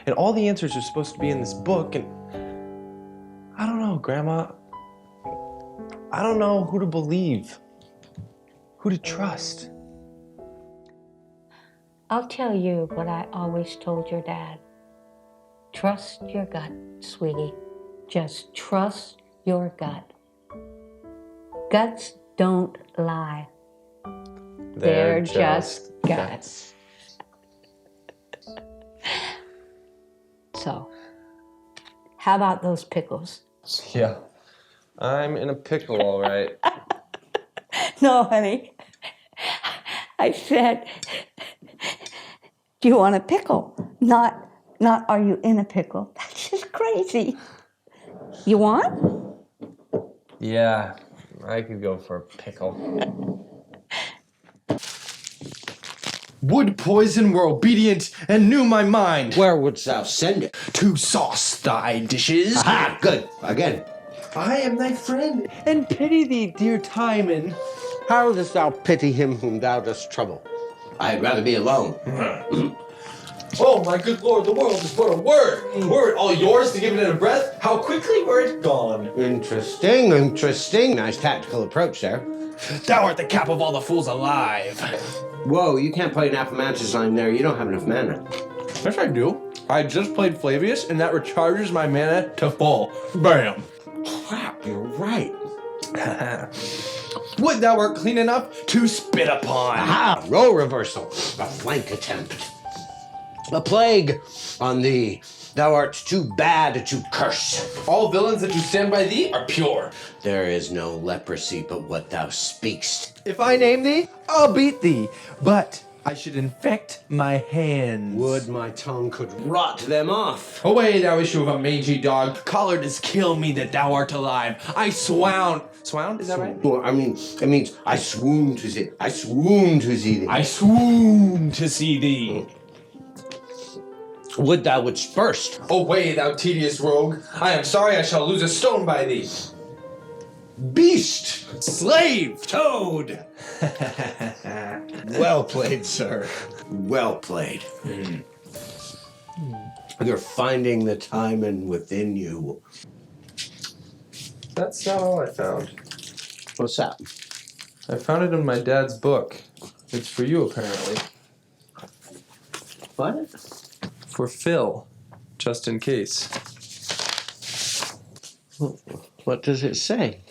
And all the answers are supposed to be in this book, and I don't know, Grandma. I don't know who to believe, who to trust. I'll tell you what I always told your dad. Trust your gut, sweetie. Just trust your gut. Guts don't lie. They're just guts. So, how about those pickles? Yeah. I'm in a pickle, all right. No, honey. I said, do you want a pickle? Not are you in a pickle? That's just crazy. You want? Yeah, I could go for a pickle. Wood poison were obedient and knew my mind. Where wouldst thou send it? To sauce thy dishes. Aha, good. Again. I am thy friend, and pity thee, dear Timon. How dost thou pity him whom thou dost trouble? I had rather be alone. Oh, my good lord, the world is but a word. Were it all yours to give it in a breath, how quickly were it gone. Interesting, interesting. Nice tactical approach there. Thou art the cap of all the fools alive. Whoa, you can't play an Appomattox line there. You don't have enough mana. Yes, I do. I just played Flavius, and that recharges my mana to full. Bam. Crap, you're right. Would thou wert clean enough to spit upon. Aha, roll reversal. A flank attempt. A plague on thee. Thou art too bad to curse. All villains that do stand by thee are pure. There is no leprosy but what thou speakst. If I name thee, I'll beat thee. But I should infect my hands. Would my tongue could rot them off. Away, thou issue of a mangy dog. Collar does kill me that thou art alive. I swound. Swound? Is that right? Well, I mean, it means I swoon to see. I swoon to see thee. I swoon to see thee. Would thou wouldst burst. Away, thou tedious rogue. I am sorry I shall lose a stone by thee. Beast! Slave! Toad! Well played, sir. Well played. You're finding the Timon within you. That's not all I found. What's that? I found it in my dad's book. It's for you, apparently. What? For Phil, just in case. What does it say?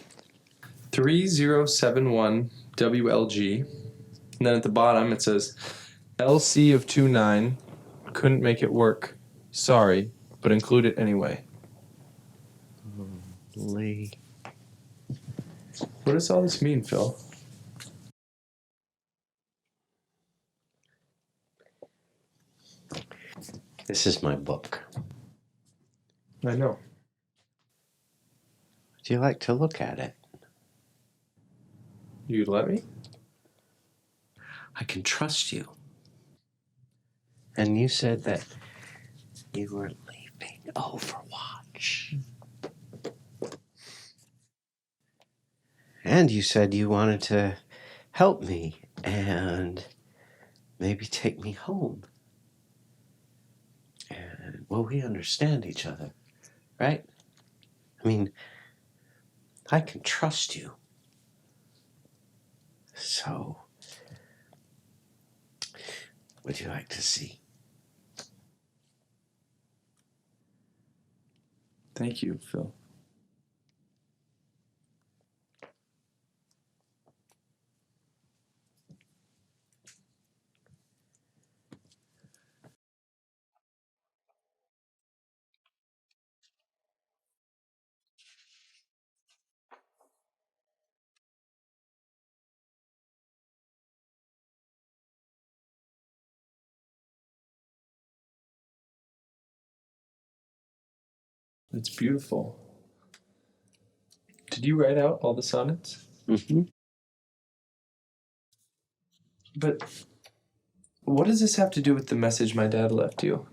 3071 WLG. And then at the bottom it says, LC of 29, couldn't make it work. Sorry, but include it anyway. Lee. What does all this mean, Phil? This is my book. I know. Would you like to look at it? You'd let me? I can trust you. And you said that you were leaving Overwatch. And you said you wanted to help me and maybe take me home. And, well, we understand each other, right? I mean, I can trust you. So, would you like to see? Thank you, Phil. It's beautiful. Did you write out all the sonnets? Mm-hmm. But what does this have to do with the message my dad left you?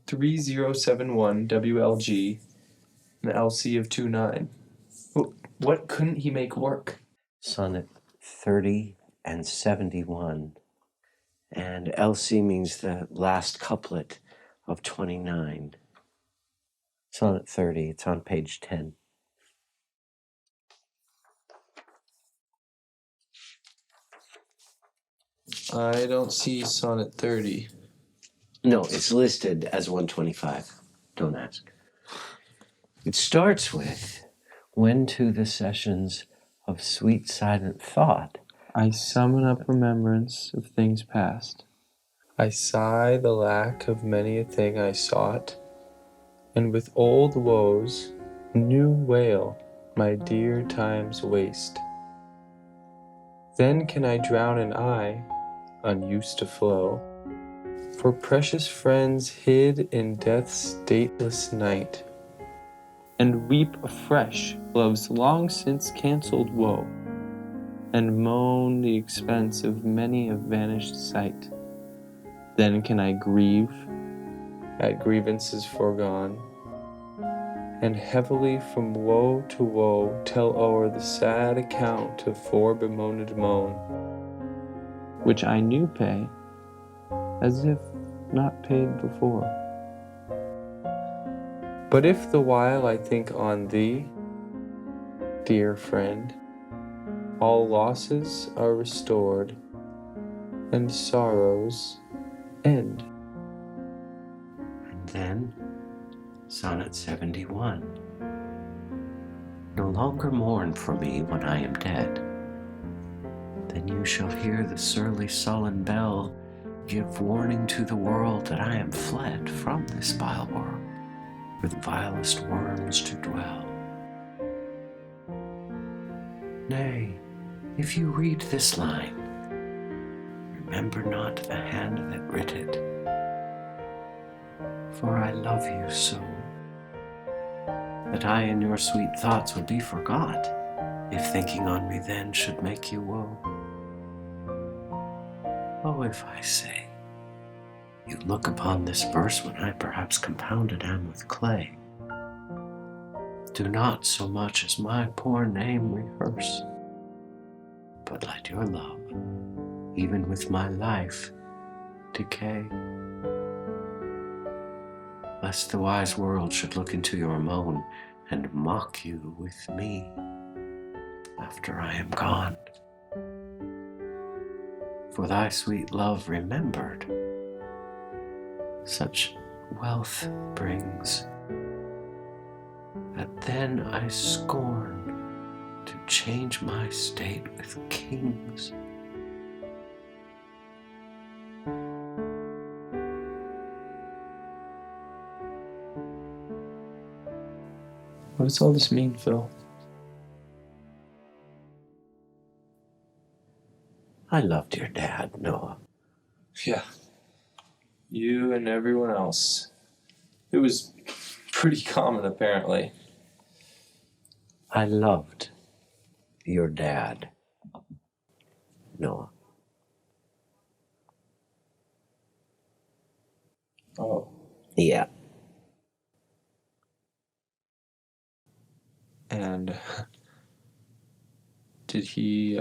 3071 WLG, an LC of 29. What couldn't he make work? Sonnet 30 and 71. And LC means the last couplet of 29. Sonnet 30, it's on page 10. I don't see sonnet 30. No, it's listed as 125. Don't ask. It starts with, when to the sessions of sweet silent thought I summon up remembrance of things past. I sigh the lack of many a thing I sought, and with old woes, new wail my dear time's waste. Then can I drown an eye, unused to flow, for precious friends hid in death's dateless night, and weep afresh love's long since cancelled woe, and moan the expense of many a vanished sight. Then can I grieve at grievances foregone, and heavily from woe to woe tell o'er the sad account of fore-bemoaned moan, which I knew pay, as if not paid before. But if the while I think on thee, dear friend, all losses are restored, and sorrows end. And then, Sonnet 71. No longer mourn for me when I am dead. Then you shall hear the surly sullen bell give warning to the world that I am fled from this vile world, with vilest worms to dwell. Nay, if you read this line, remember not the hand that writ it, for I love you so, that I in your sweet thoughts would be forgot, if thinking on me then should make you woe. Oh, if I say, you look upon this verse when I perhaps compounded am with clay, do not so much as my poor name rehearse, but let your love, even with my life, decay. Lest the wise world should look into your moan and mock you with me after I am gone. For thy sweet love remembered, such wealth brings, that then I scorn to change my state with kings. What does all this mean, Phil? I loved your dad, Noah. Yeah. You and everyone else. It was pretty common, apparently. I loved your dad, Noah. Oh. Yeah. And did he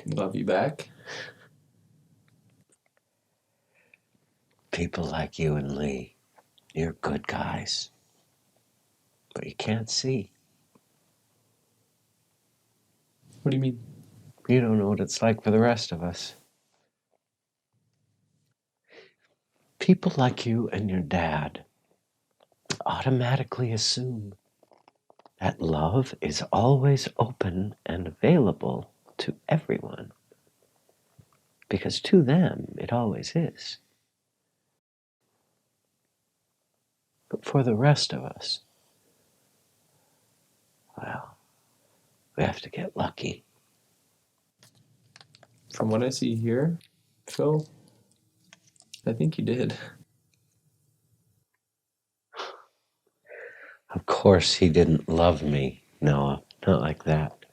love you back? People like you and Lee, you're good guys, but you can't see. What do you mean? You don't know what it's like for the rest of us. People like you and your dad automatically assume that love is always open and available to everyone, because to them it always is. But for the rest of us, well, we have to get lucky. From what I see here, Phil, I think you did. Of course he didn't love me, Noah, not like that.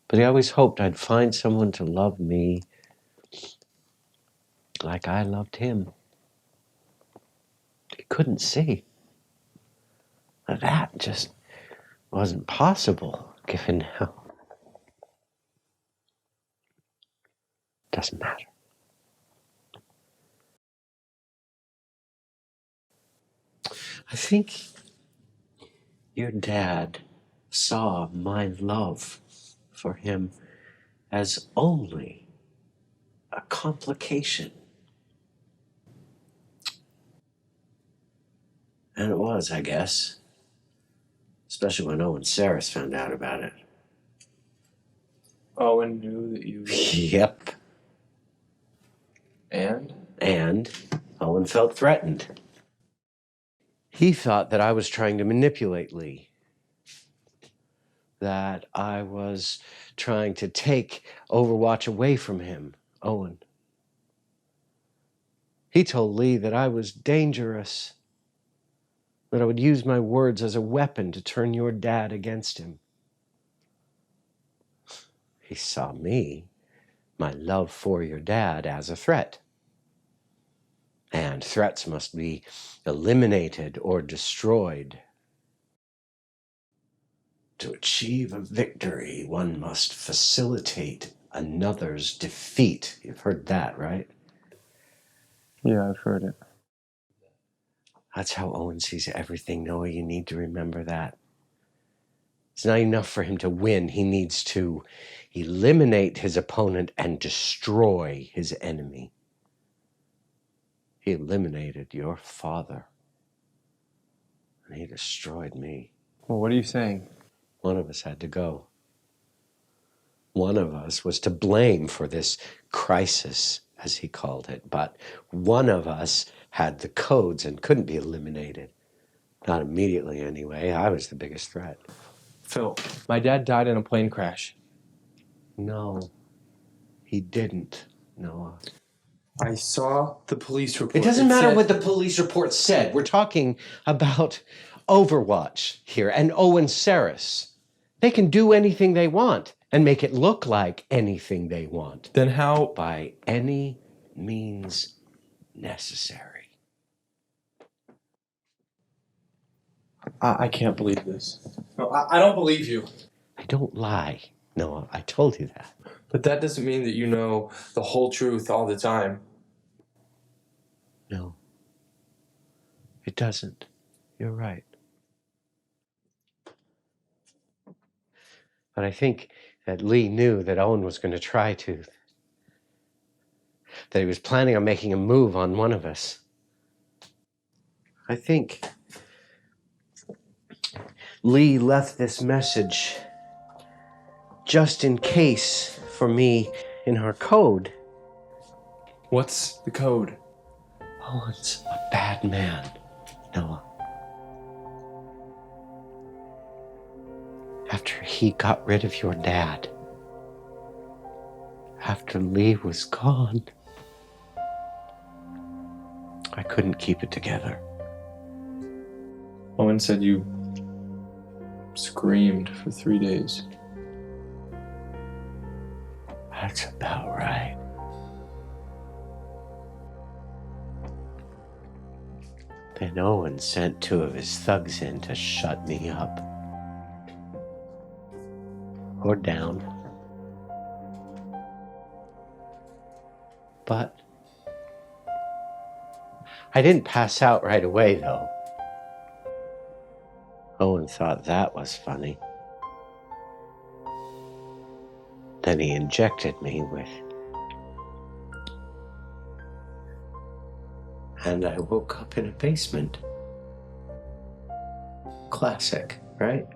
But he always hoped I'd find someone to love me like I loved him. He couldn't see. That just wasn't possible, given how... Doesn't matter. I think your dad saw my love for him as only a complication. And it was, I guess. Especially when Owen and Ceras found out about it. Owen knew that you... Yep. And Owen felt threatened. He thought that I was trying to manipulate Lee. That I was trying to take Overwatch away from him, Owen. He told Lee that I was dangerous, that I would use my words as a weapon to turn your dad against him. He saw me, my love for your dad, as a threat. And threats must be eliminated or destroyed. To achieve a victory, one must facilitate another's defeat. You've heard that, right? Yeah, I've heard it. That's how Owen sees everything, Noah. You need to remember that. It's not enough for him to win. He needs to eliminate his opponent and destroy his enemy. He eliminated your father, and he destroyed me. Well, what are you saying? One of us had to go. One of us was to blame for this crisis, as he called it, but one of us had the codes and couldn't be eliminated. Not immediately, anyway. I was the biggest threat. Phil, my dad died in a plane crash. No, he didn't, Noah. I saw the police report. It doesn't matter what the police report said. We're talking about Overwatch here and Owen Ceras. They can do anything they want and make it look like anything they want. Then how? By any means necessary. I can't believe this. No, I don't believe you. I don't lie, Noah. I told you that. But that doesn't mean that you know the whole truth all the time. No, it doesn't. You're right. But I think that Lee knew that Owen was going to try to, that he was planning on making a move on one of us. I think Lee left this message just in case for me in her code. What's the code? Owen's a bad man, Noah. After he got rid of your dad, after Lee was gone, I couldn't keep it together. Owen said you screamed for 3 days. That's about right. Then Owen sent 2 of his thugs in to shut me up. Or down. But I didn't pass out right away, though. Owen thought that was funny. Then he injected me with... And I woke up in a basement. Classic, right?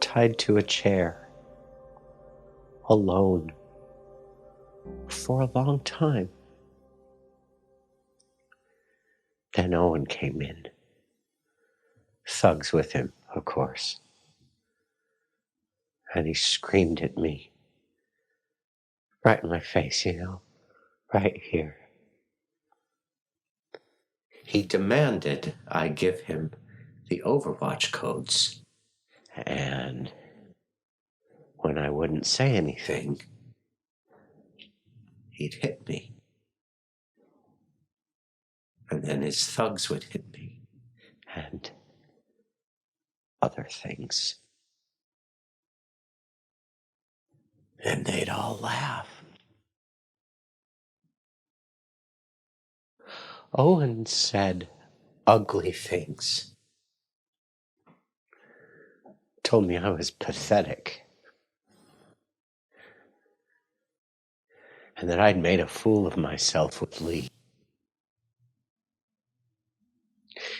Tied to a chair. Alone. For a long time. Then Owen came in. Thugs with him, of course. And he screamed at me. Right in my face, you know. Right here. He demanded I give him the Overwatch codes. And when I wouldn't say anything, he'd hit me. And then his thugs would hit me. And other things. And they'd all laugh. Owen said ugly things. Told me I was pathetic. And that I'd made a fool of myself with Lee.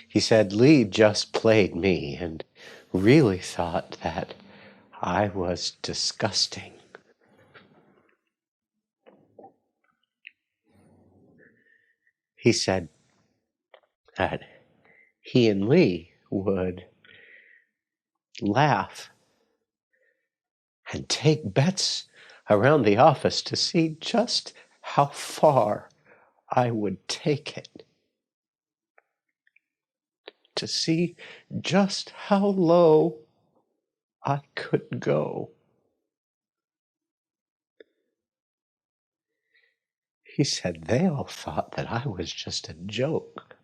He said Lee just played me and really thought that I was disgusting. He said that he and Lee would laugh and take bets around the office to see just how far I would take it. To see just how low I could go. He said they all thought that I was just a joke.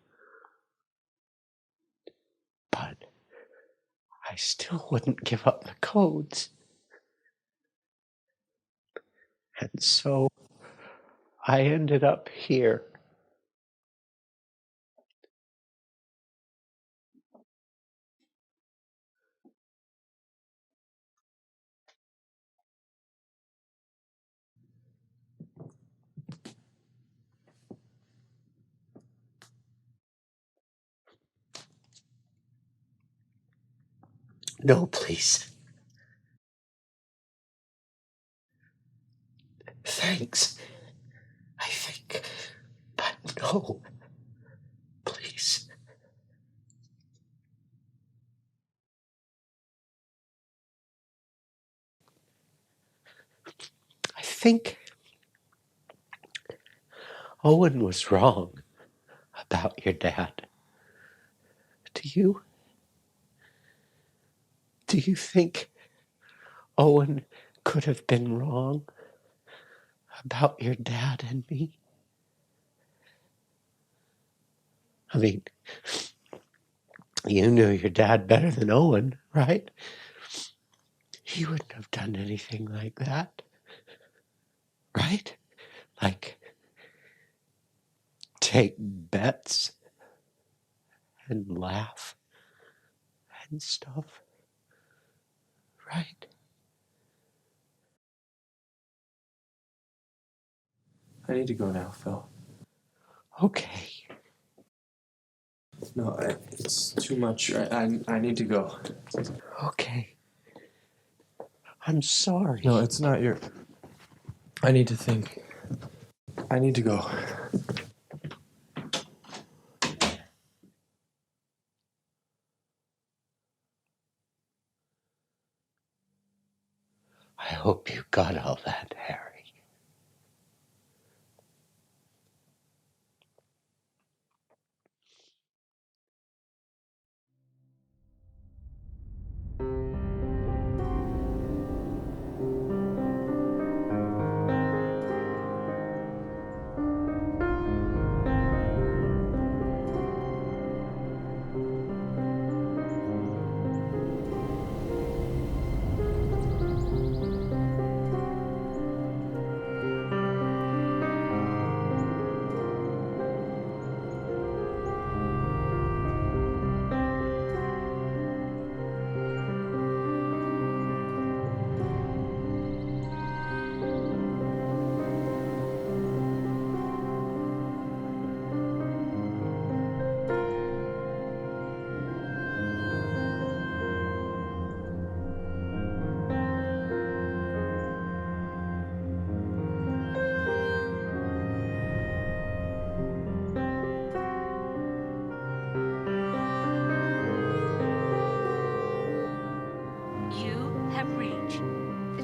But I still wouldn't give up the codes. And so I ended up here. No, please. Thanks, I think. But no, please. I think Owen was wrong about your dad. Do you? Do you think Owen could have been wrong about your dad and me? I mean, you knew your dad better than Owen, right? He wouldn't have done anything like that, right? Like, take bets and laugh and stuff, right? I need to go now, Phil. Okay. No, it's too much. I need to go. Okay. I'm sorry. No, it's not your... I need to think. I need to go. I hope you got all that, Harry.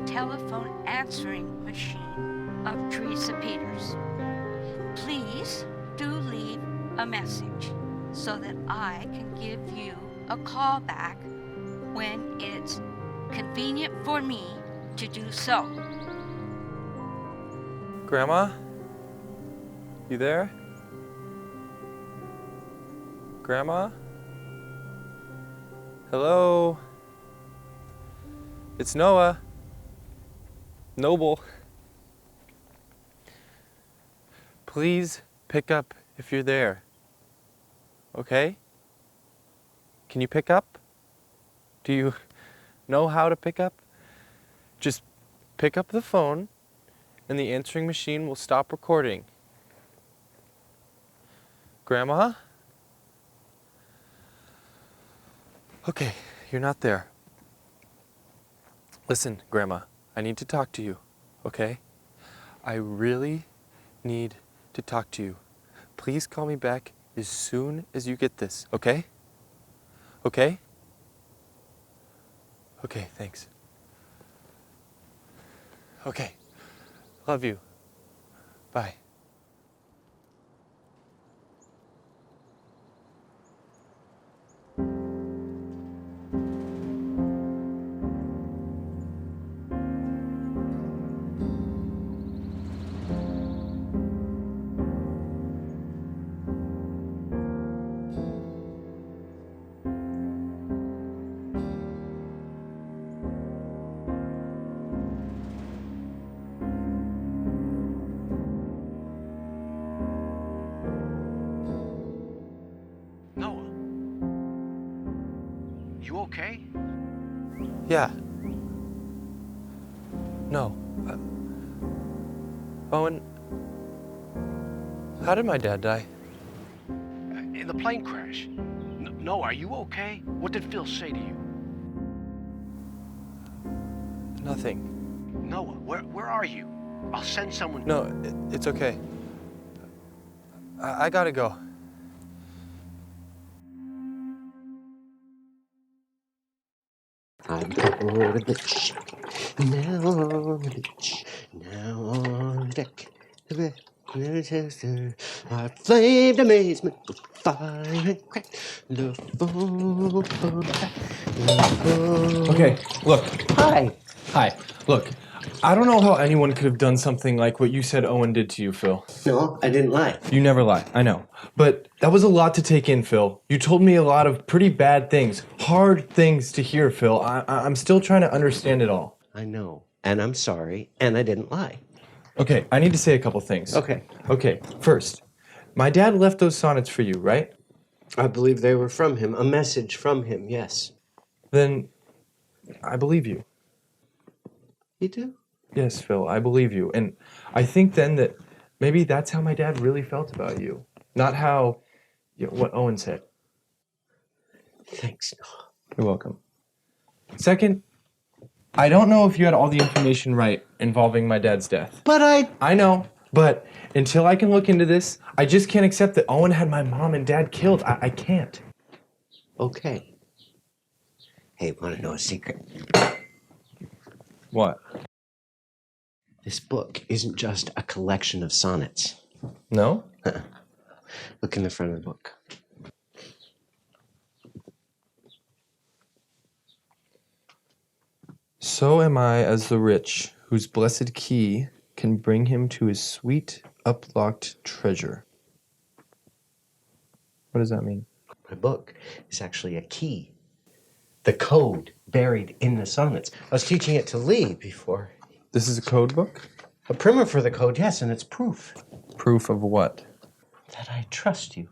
Telephone answering machine of Theresa Peters. Please do leave a message so that I can give you a call back when it's convenient for me to do so. Grandma? You there? Grandma? Hello? It's Noah. Noble. Please pick up if you're there. Okay? Can you pick up? Do you know how to pick up? Just pick up the phone and the answering machine will stop recording. Grandma? Okay, you're not there. Listen, Grandma, I need to talk to you, okay? I really need to talk to you. Please call me back as soon as you get this, okay? Okay? Okay, thanks. Okay, love you. Bye. Noah, you okay? Yeah. No. Owen, how did my dad die? In the plane crash. Noah, are you okay? What did Phil say to you? Nothing. Noah, where are you? I'll send someone. No, it's okay. I gotta go. I'm on the beach, now on the beach, now on deck. Our flamed amazement will fire and crack. The full back. Okay, look. Hi. Hi. Look, I don't know how anyone could have done something like what you said Owen did to you, Phil. No, I didn't lie. You never lie, I know. But that was a lot to take in, Phil. You told me a lot of pretty bad things, hard things to hear, Phil. I'm still trying to understand it all. I know, and I'm sorry, and I didn't lie. Okay, I need to say a couple things. Okay. Okay, first, my dad left those sonnets for you, right? I believe they were from him, a message from him, yes. Then I believe you. You do? Yes, Phil, I believe you. And I think then that maybe that's how my dad really felt about you. Not how, what Owen said. Thanks, Noah. You're welcome. Second, I don't know if you had all the information right involving my dad's death. But I know, but until I can look into this, I just can't accept that Owen had my mom and dad killed. I can't. Okay. Hey, want to know a secret? What? This book isn't just a collection of sonnets. No? Look in the front of the book. So am I as the rich, whose blessed key can bring him to his sweet, uplocked treasure. What does that mean? My book is actually a key. The code buried in the sonnets. I was teaching it to Lee before. This is a code book? A primer for the code, yes, and it's proof. Proof of what? That I trust you.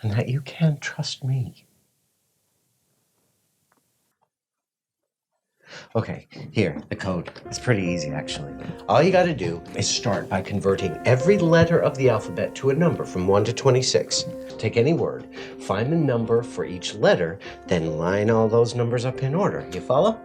And that you can trust me. Okay, here, the code. It's pretty easy, actually. All you gotta do is start by converting every letter of the alphabet to a number from 1 to 26. Take any word, find the number for each letter, then line all those numbers up in order. You follow?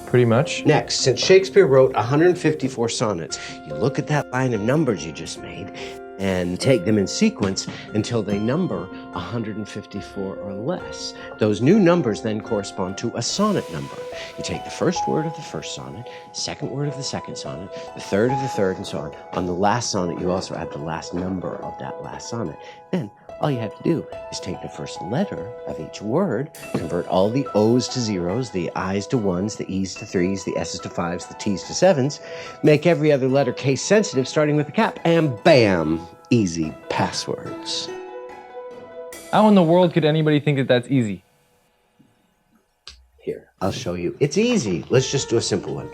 Pretty much. Next, since Shakespeare wrote 154 sonnets, you look at that line of numbers you just made and take them in sequence until they number 154 or less. Those new numbers then correspond to a sonnet number. You take the first word of the first sonnet, second word of the second sonnet, the third of the third, and so on. On the last sonnet, you also add the last number of that last sonnet. Then all you have to do is take the first letter of each word, convert all the O's to zeros, the I's to ones, the E's to threes, the S's to fives, the T's to sevens, make every other letter case sensitive starting with a cap, and bam, easy passwords. How in the world could anybody think that that's easy? Here, I'll show you. It's easy. Let's just do a simple one.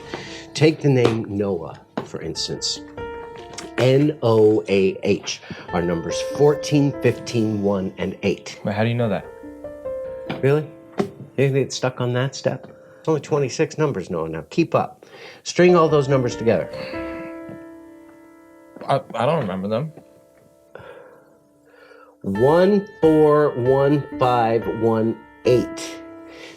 Take the name Noah, for instance. N-O-A-H are numbers 14, 15, 1, and 8. Wait, how do you know that? Really? You get stuck on that step? It's only 26 numbers, Noah. Now keep up. String all those numbers together. I don't remember them. 141518.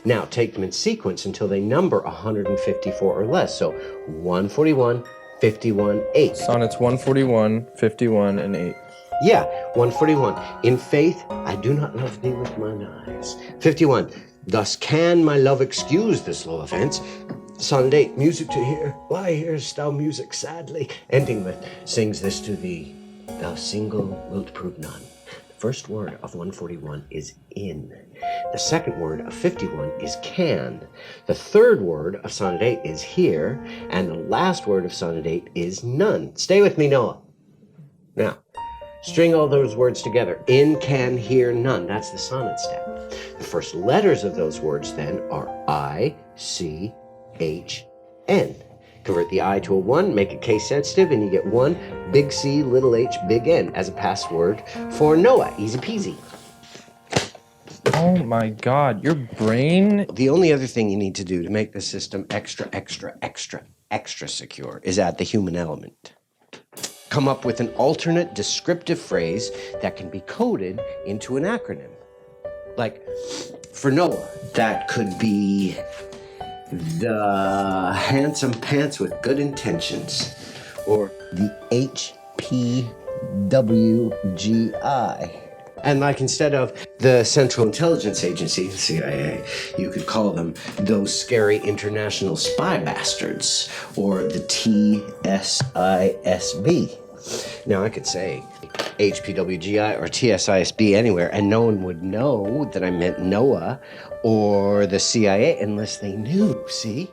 Now take them in sequence until they number 154 or less. So 141, 51, 8. Sonnets 141, 51, and 8. Yeah, 141. In faith, I do not love thee with mine eyes. 51. Thus can my love excuse this low offense. Sonnet 8. Music to hear. Why hearest thou music sadly? Ending with, sings this to thee. Thou single wilt prove none. The first word of 141 is in. The second word of 51 is can. The third word of Sonnet 8 is here. And the last word of Sonnet 8 is none. Stay with me, Noah. Now, string all those words together. In, can, here, none. That's the sonnet step. The first letters of those words then are I, C, H, N. Convert the I to a 1, make it case sensitive, and you get 1, big C, little h, big N as a password for Noah. Easy peasy. Oh my God, your brain. The only other thing you need to do to make the system extra secure is add the human element. Come up with an alternate descriptive phrase that can be coded into an acronym. Like, for Noah, that could be the handsome pants with good intentions, or the HPWGI. And like, instead of the Central Intelligence Agency, the CIA, you could call them those scary international spy bastards, or the TSISB. Now, I could say HPWGI or TSISB anywhere, and no one would know that I meant Noah or the CIA unless they knew, see?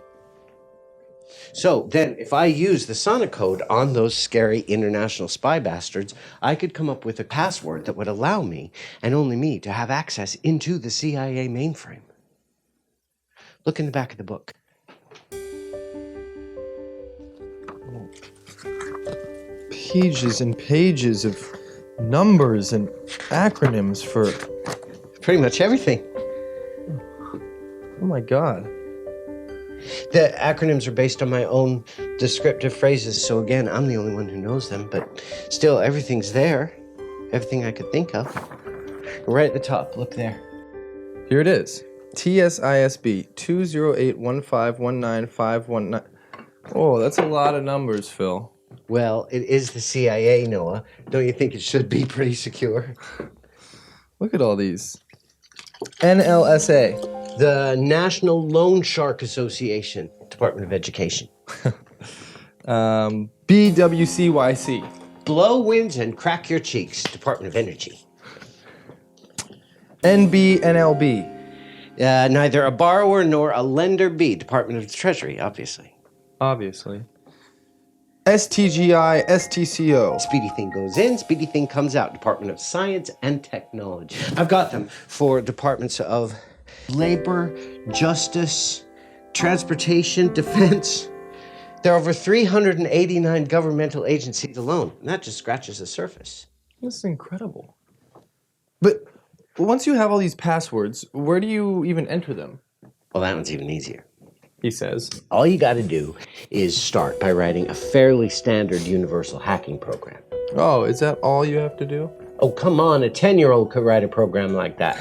So then, if I use the sonnet code on those scary international spy bastards, I could come up with a password that would allow me, and only me, to have access into the CIA mainframe. Look in the back of the book. Pages and pages of numbers and acronyms for Pretty much everything. Oh my God. The acronyms are based on my own descriptive phrases, so again, I'm the only one who knows them, but still, everything's there. Everything I could think of. Right at the top, look there. Here it is. TSISB 208151951. Oh, that's a lot of numbers, Phil. Well, it is the CIA, Noah. Don't you think it should be pretty secure? Look at all these. NLSA. The National Loan Shark Association, Department of Education. BWCYC. Blow winds and crack your cheeks, Department of Energy. NBNLB. Neither a borrower nor a lender be, Department of the Treasury, obviously. Obviously. STGI, STCO. Speedy thing goes in, speedy thing comes out, Department of Science and Technology. I've got them for departments of Labor, Justice, Transportation, Defense. There are over 389 governmental agencies alone, and that just scratches the surface. This is incredible. But once you have all these passwords, where do you even enter them? Well, that one's even easier. He says. All you got to do is start by writing a fairly standard universal hacking program. Oh, is that all you have to do? Oh, come on, a 10-year-old could write a program like that.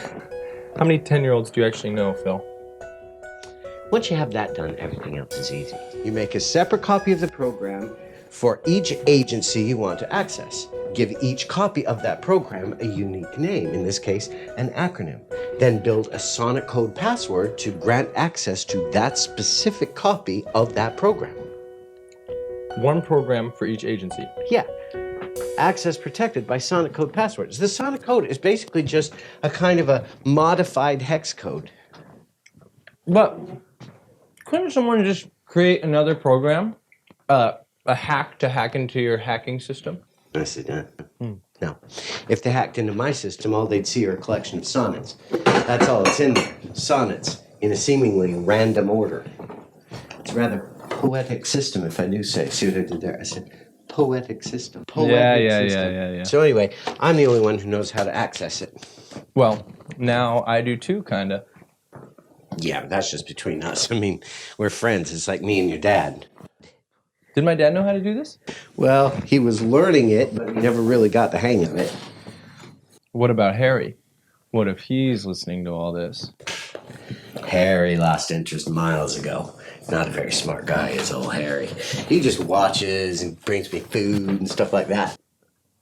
How many 10-year-olds do you actually know, Phil? Once you have that done, everything else is easy. You make a separate copy of the program for each agency you want to access. Give each copy of that program a unique name, in this case, an acronym. Then build a sonnet code password to grant access to that specific copy of that program. One program for each agency. Yeah. Access protected by sonnet code passwords. The sonnet code is basically just a kind of a modified hex code. But couldn't someone just create another program, a hack to hack into your hacking system? I said, no. If they hacked into my system, all they'd see are a collection of sonnets. That's all that's in there. Sonnets in a seemingly random order. It's a rather poetic system, if I do say. See what I did there? I said poetic system. Poetic system. Yeah. So anyway, I'm the only one who knows how to access it. Well, now I do too, kinda. Yeah, that's just between us. I mean, we're friends. It's like me and your dad. Did my dad know how to do this? Well, he was learning it, but he never really got the hang of it. What about Harry? What if he's listening to all this? Harry lost interest miles ago. Not a very smart guy, is old Harry. He just watches and brings me food and stuff like that.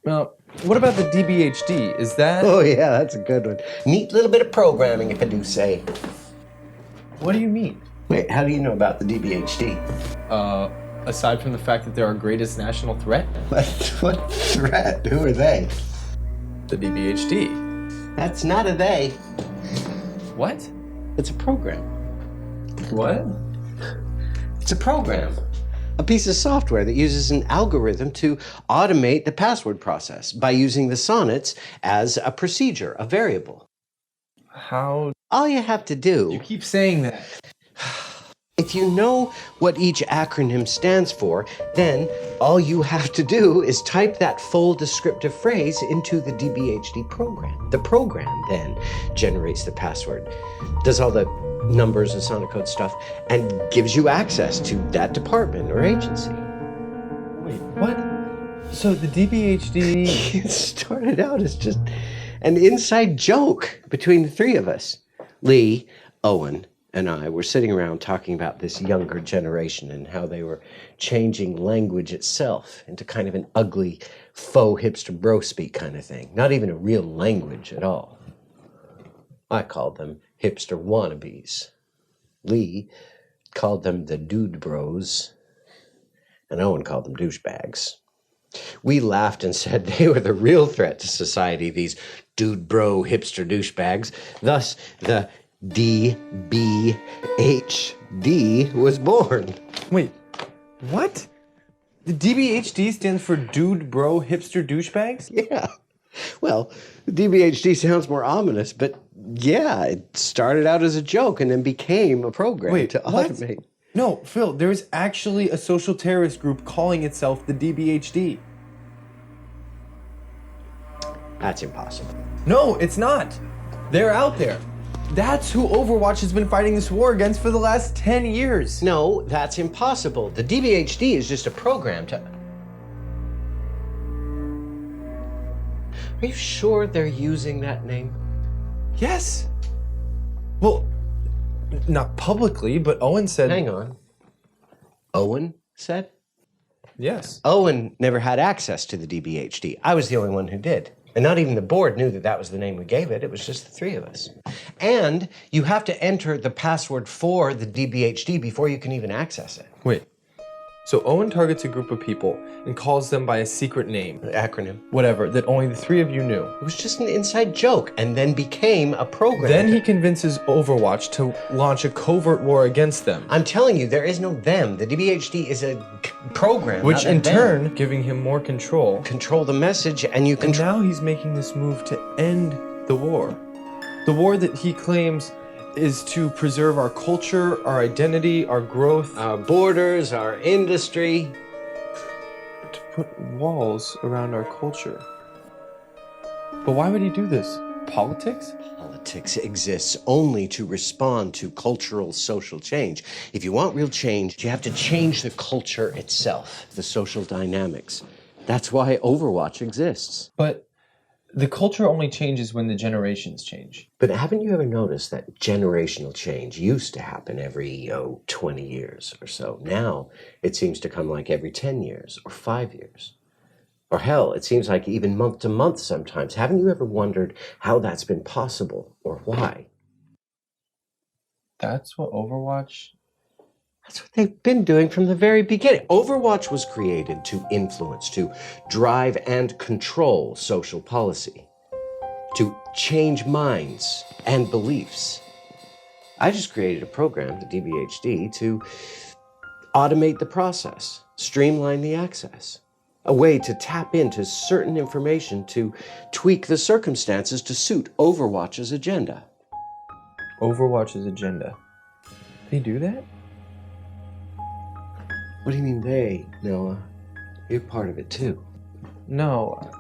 Well, what about the DBHD? Is that... Oh, yeah, that's a good one. Neat little bit of programming, if I do say. What do you mean? Wait, how do you know about the DBHD? Aside from the fact that they're our greatest national threat? What threat? Who are they? The DBHD. That's not a they. What? It's a program. What? It's a program. A piece of software that uses an algorithm to automate the password process by using the sonnets as a procedure, a variable. How? All you have to do... You keep saying that. If you know what each acronym stands for, then all you have to do is type that full descriptive phrase into the DBHD program. The program then generates the password, does all the numbers and sonnet code stuff, and gives you access to that department or agency. Wait, what? So the DBHD... It started out as just an inside joke between the three of us. Lee, Owen, and I were sitting around talking about this younger generation and how they were changing language itself into kind of an ugly, faux hipster bro speak kind of thing. Not even a real language at all. I called them hipster wannabes. Lee called them the dude bros, and Owen called them douchebags. We laughed and said they were the real threat to society, these dude bro hipster douchebags. Thus, the DBHD was born. Wait, what? The DBHD stands for Dude Bro Hipster Douchebags? Yeah. Well, the DBHD sounds more ominous, but yeah, it started out as a joke and then became a program to automate. What? No, Phil, there is actually a social terrorist group calling itself the DBHD. That's impossible. No, it's not. They're out there. That's who Overwatch has been fighting this war against for the last 10 years. No, that's impossible. The DBHD is just a program to... Are you sure they're using that name? Yes. Well, not publicly, but Owen said... Hang on. Owen said? Yes. Owen never had access to the DBHD. I was the only one who did. And not even the board knew that that was the name we gave it. It was just the three of us. And you have to enter the password for the DBHD before you can even access it. Wait. So Owen targets a group of people and calls them by a secret name. Acronym. Whatever, that only the three of you knew. It was just an inside joke and then became a program. Then he convinces Overwatch to launch a covert war against them. I'm telling you, there is no them. The DBHD is a program. Which not a in them. turn, giving him more control. Control the message and you And control... now he's making this move to end the war. The war that he claims is to preserve our culture, our identity, our growth. Our borders, our industry. To put walls around our culture. But why would he do this? Politics? Politics exists only to respond to cultural, social change. If you want real change, you have to change the culture itself, the social dynamics. That's why Overwatch exists. But the culture only changes when the generations change. But haven't you ever noticed that generational change used to happen every, 20 years or so? Now, it seems to come like every 10 years or 5 years. Or hell, it seems like even month to month sometimes. Haven't you ever wondered how that's been possible or why? That's what Overwatch... That's what they've been doing from the very beginning. Overwatch was created to influence, to drive and control social policy, to change minds and beliefs. I just created a program, the DBHD, to automate the process, streamline the access, a way to tap into certain information to tweak the circumstances to suit Overwatch's agenda. Overwatch's agenda. They do that? What do you mean they, Noah? You're part of it too. No.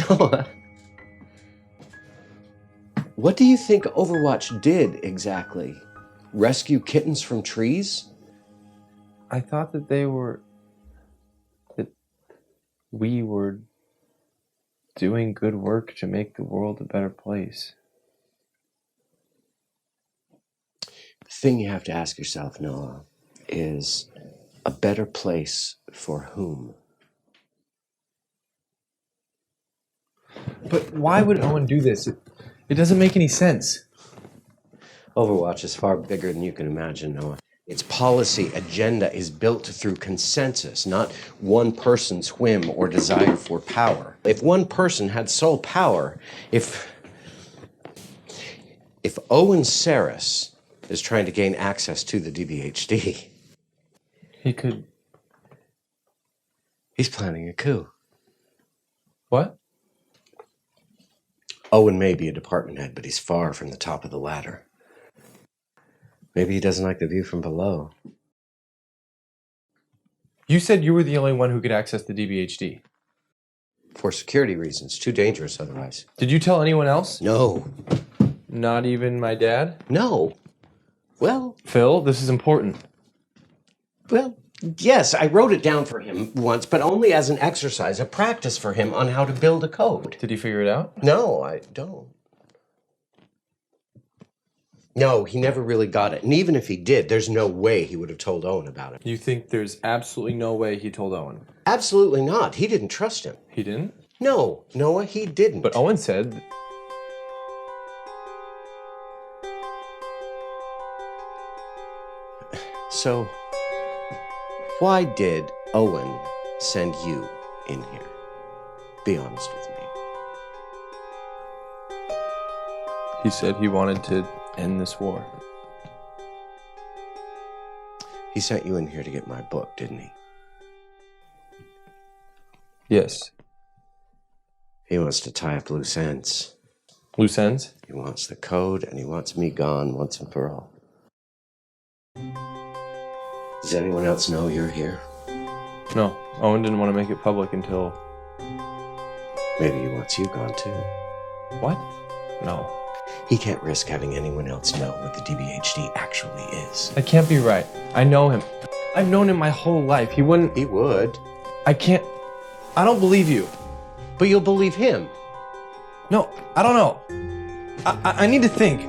Noah, what do you think Overwatch did exactly? Rescue kittens from trees? I thought that we were doing good work to make the world a better place. The thing you have to ask yourself, Noah, is a better place for whom? But why would Owen do this? It doesn't make any sense. Overwatch is far bigger than you can imagine, Noah. Its policy agenda is built through consensus, not one person's whim or desire for power. If one person had sole power, if Owen Ceras is trying to gain access to the DBHD, He could... he's planning a coup. What? Owen may be a department head, but he's far from the top of the ladder. Maybe he doesn't like the view from below. You said you were the only one who could access the DBHD. For security reasons. Too dangerous otherwise. Did you tell anyone else? No. Not even my dad? No. Well, Phil, this is important. well, yes, I wrote it down for him once, but only as an exercise, a practice for him on how to build a code. Did he figure it out? No, I don't. No, he never really got it. And even if he did, there's no way he would have told Owen about it. You think there's absolutely no way he told Owen? Absolutely not. He didn't trust him. He didn't? No, Noah, he didn't. But Owen said... So, why did Owen send you in here? Be honest with me. He said he wanted to end this war. He sent you in here to get my book, didn't he? Yes. He wants to tie up loose ends. Loose ends? He wants the code, and he wants me gone once and for all. Does anyone else know you're here? No, Owen didn't want to make it public until... Maybe he wants you gone too. What? No. He can't risk having anyone else know what the DBHD actually is. That can't be right. I know him. I've known him my whole life. He wouldn't... He would. I can't... I don't believe you. But you'll believe him. No, I don't know. I need to think.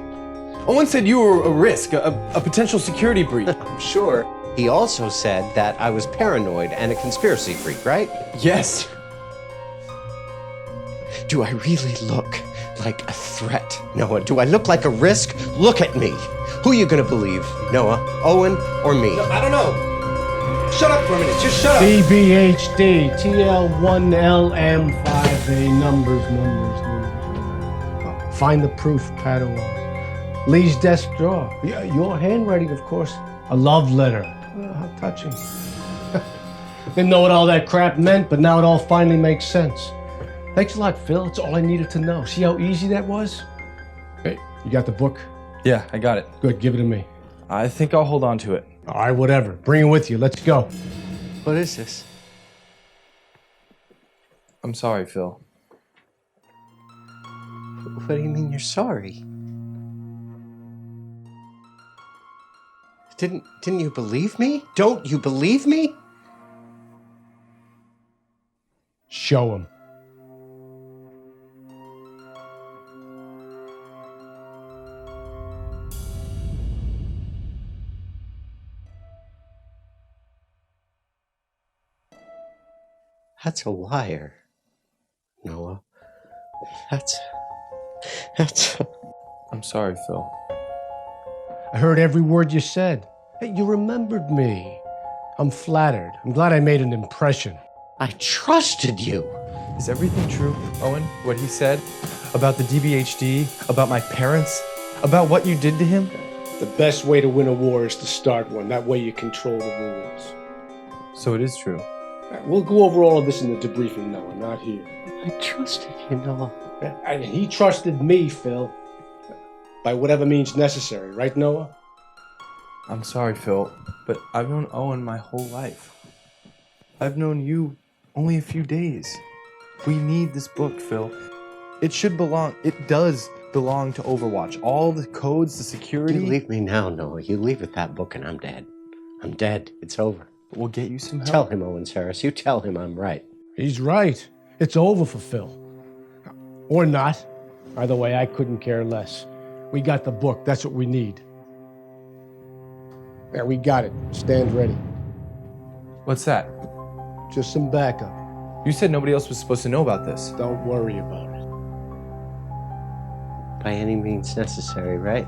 Owen said you were a risk, a potential security breach. I'm sure. He also said that I was paranoid and a conspiracy freak, right? Yes. Do I really look like a threat, Noah? Do I look like a risk? Look at me. Who are you gonna believe, Noah, Owen, or me? I don't know. Shut up for a minute. Just shut up. DBHD, TL1LM5A, numbers. Find the proof, Padawan. Lee's desk drawer. Your handwriting, of course. A love letter. How touching. Didn't know what all that crap meant, but now it all finally makes sense. Thanks a lot, Phil. It's all I needed to know. See how easy that was? Hey, you got the book? Yeah, I got it. Good, give it to me. I think I'll hold on to it. All right, whatever. Bring it with you. Let's go. What is this? I'm sorry, Phil. What do you mean you're sorry? Didn't you believe me? Don't you believe me? Show him. That's a wire, Noah. That's... I'm sorry, Phil. I heard every word you said. Hey, you remembered me. I'm flattered. I'm glad I made an impression. I trusted you. Is everything true, Owen? What he said? About the DBHD? About my parents? About what you did to him? The best way to win a war is to start one. That way you control the rules. So it is true. We'll go over all of this in the debriefing, Noah, not here. I trusted you, Noah. And he trusted me, Phil. By whatever means necessary, right, Noah? I'm sorry, Phil, but I've known Owen my whole life. I've known you only a few days. We need this book, Phil. It does belong to Overwatch. All the codes, the security. You leave me now, Noah. You leave with that book and I'm dead. I'm dead. It's over. We'll get you some help. Tell him, Owen Ceras. You tell him I'm right. He's right. It's over for Phil. Or not. Either way, I couldn't care less. We got the book. That's what we need. There, we got it. Stand ready. What's that? Just some backup. You said nobody else was supposed to know about this. Don't worry about it. By any means necessary, right?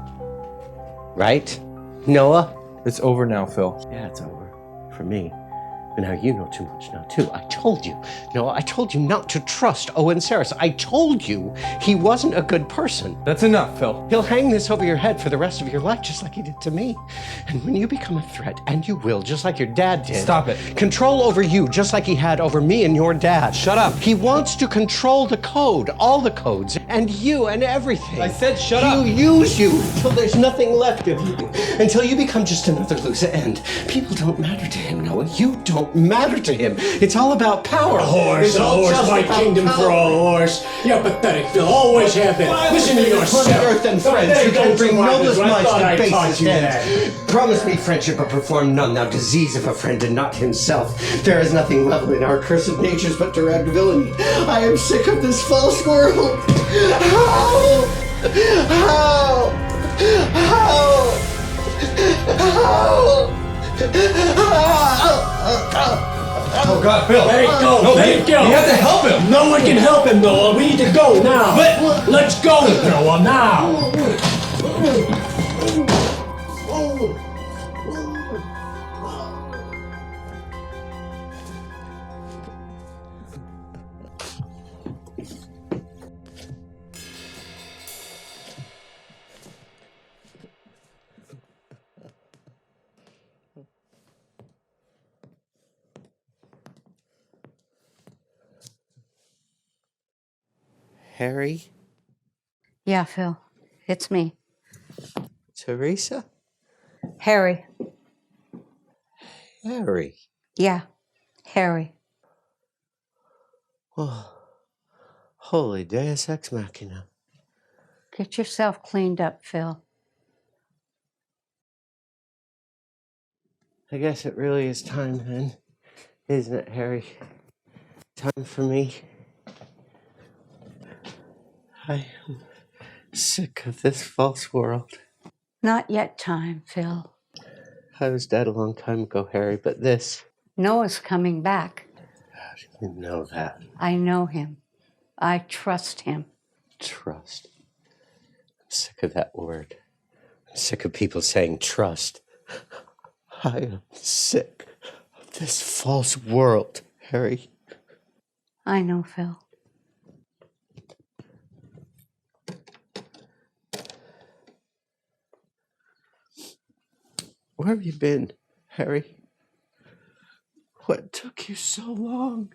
Right, Noah? It's over now, Phil. Yeah, it's over. For me. But now you know too much now, too. I told you. Noah, I told you not to trust Owen Ceras. I told you he wasn't a good person. That's enough, Phil. He'll hang this over your head for the rest of your life, just like he did to me. And when you become a threat, and you will, just like your dad did. Stop it. Control over you, just like he had over me and your dad. Shut up. He wants to control the code, all the codes, and you and everything. I said shut up. He'll use you until there's nothing left of you. Until you become just another loose end. People don't matter to him, Noah. You don't matter to him. It's all about power. A horse, my kingdom for a horse. You're pathetic, Phil. Always have been. Listen to yourself. Earth and friends who can bring noblest minds to basest ends. Promise me friendship, but perform none. Thou disease of a friend and not himself. There is nothing level in our cursed natures but direct villainy. I am sick of this false world. How? How? Oh God, Phil! Let it go! No, Let it go! You have to help him! No one can help him, Noah. We need to go now. Let's go, Noah, now. Harry? Yeah, Phil. It's me. Theresa? Harry. Harry? Yeah, Harry. Oh, holy deus ex machina. Get yourself cleaned up, Phil. I guess it really is time then, isn't it, Harry? Time for me. I am sick of this false world. Not yet time, Phil. I was dead a long time ago, Harry, but this... Noah's coming back. How do you know that? I know him. I trust him. Trust. I'm sick of that word. I'm sick of people saying trust. I am sick of this false world, Harry. I know, Phil. Where have you been, Harry? What took you so long?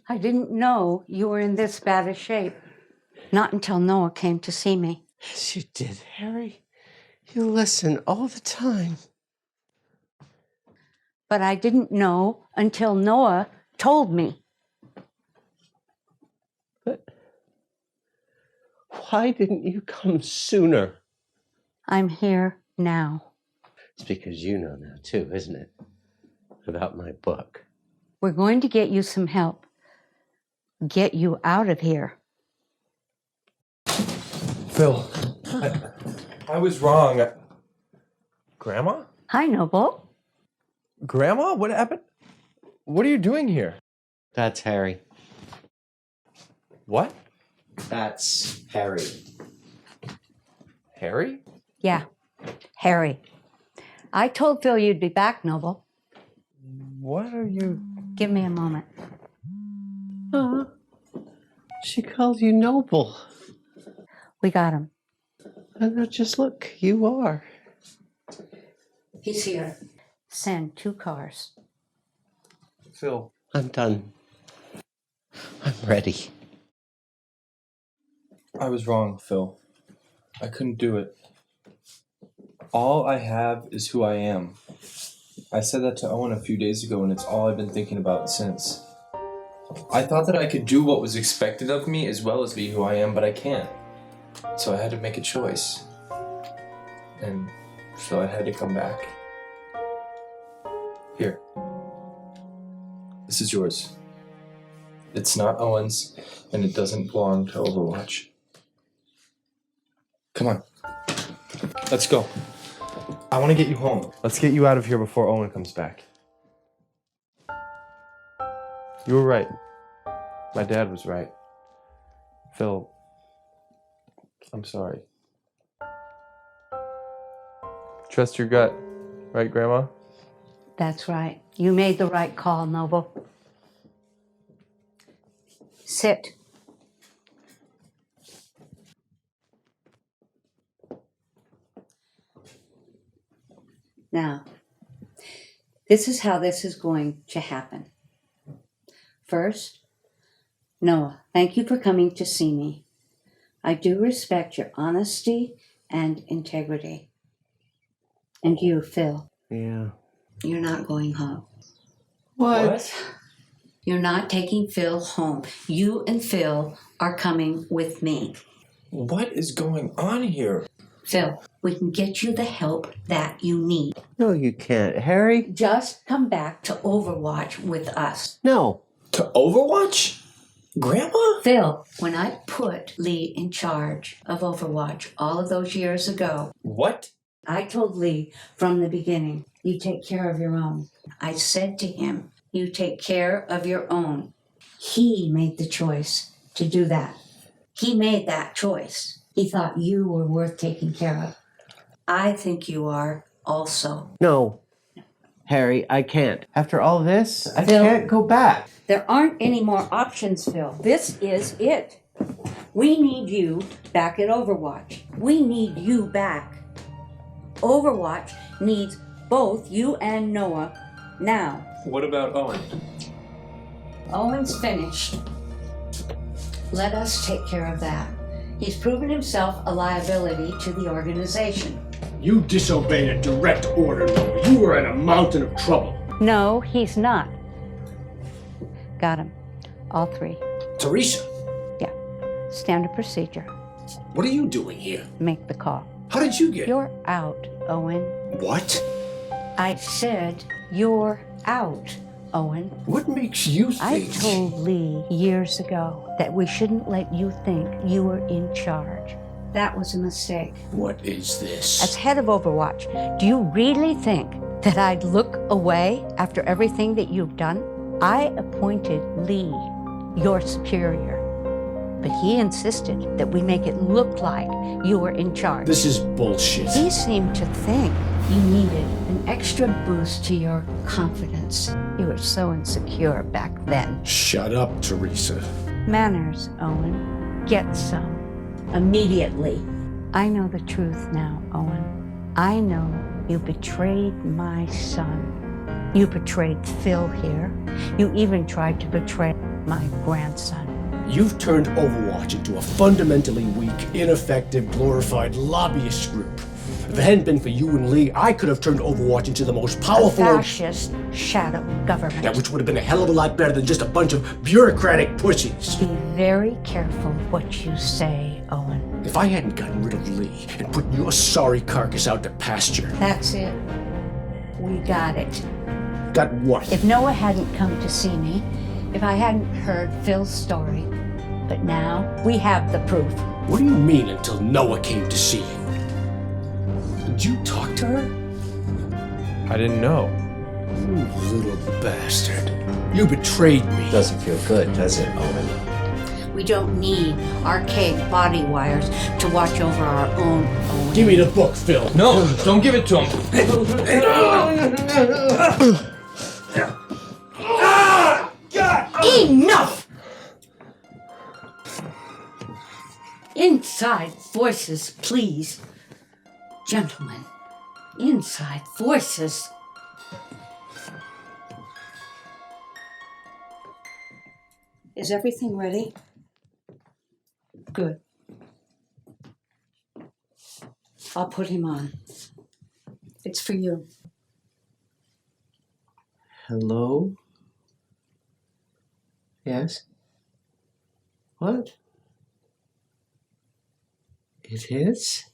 I didn't know you were in this bad a shape. Not until Noah came to see me. Yes, you did, Harry. You listen all the time. But I didn't know until Noah told me. But why didn't you come sooner? I'm here now. It's because you know now, too, isn't it? About my book. We're going to get you some help. Get you out of here. Phil, I was wrong. Grandma? Hi, Noble. Grandma? What happened? What are you doing here? That's Harry. What? That's Harry. Harry? Yeah, Harry. I told Phil you'd be back, Noble. What are you... Give me a moment. She called you Noble. We got him. And now just look, you are. He's here. Send 2 cars. Phil. I'm done. I'm ready. I was wrong, Phil. I couldn't do it. All I have is who I am. I said that to Owen a few days ago, and it's all I've been thinking about since. I thought that I could do what was expected of me as well as be who I am, but I can't. So I had to make a choice. And so I had to come back. Here. This is yours. It's not Owen's, and it doesn't belong to Overwatch. Come on. Let's go. I want to get you home. Let's get you out of here before Owen comes back. You were right. My dad was right. Phil, I'm sorry. Trust your gut, right, Grandma? That's right. You made the right call, Noble. Sit. Now, this is how this is going to happen. First, Noah, thank you for coming to see me. I do respect your honesty and integrity. And you, Phil. Yeah. You're not going home. What? You're not taking Phil home. You and Phil are coming with me. What is going on here? Phil, we can get you the help that you need. No, you can't. Harry? Just come back to Overwatch with us. No. To Overwatch? Grandma? Phil, when I put Lee in charge of Overwatch all of those years ago, What? I told Lee from the beginning, you take care of your own. I said to him, you take care of your own. He made the choice to do that. He made that choice. He thought you were worth taking care of. I think you are also. No. Harry, I can't. After all this, I Phil. can't go back. There aren't any more options, Phil. This is it. We need you back at Overwatch. We need you back. Overwatch needs both you and Noah now. What about Owen? Owen's finished. Let us take care of that. He's proven himself a liability to the organization. You disobeyed a direct order, Noah. You were in a mountain of trouble. No, he's not. Got him. All three. Theresa, Yeah. Standard procedure. what are you doing here? Make the call. How did you get... You're out, Owen. What? I said you're out, Owen. What makes you I think... told Lee years ago that we shouldn't let you think you were in charge. That was a mistake. What is this? As head of Overwatch, do you really think that I'd look away after everything that you've done? I appointed Lee, your superior, but he insisted that we make it look like you were in charge. This is bullshit. He seemed to think you needed an extra boost to your confidence. You were so insecure back then. Shut up, Theresa. Manners, Owen. Get some. Immediately. I know the truth now, Owen. I know you betrayed my son. You betrayed Phil here. You even tried to betray my grandson. You've turned Overwatch into a fundamentally weak, ineffective, glorified lobbyist group. If it hadn't been for you and Lee, I could have turned Overwatch into the most powerful... A fascist shadow government. Yeah, which would have been a hell of a lot better than just a bunch of bureaucratic pussies. Be very careful what you say, Owen. If I hadn't gotten rid of Lee and put your sorry carcass out to pasture... That's it. We got it. Got what? If Noah hadn't come to see me, if I hadn't heard Phil's story, but now we have the proof. What do you mean until Noah came to see you? Did you talk to her? I didn't know. You little bastard. You betrayed me. Doesn't feel good, does it, Owen? We don't need archaic body wires to watch over our own Owen. Give me the book, Phil. No, don't give it to him. Enough! Inside voices, please. Gentlemen, inside voices. Is everything ready? Good. I'll put him on. It's for you. Hello? Yes? What? It is?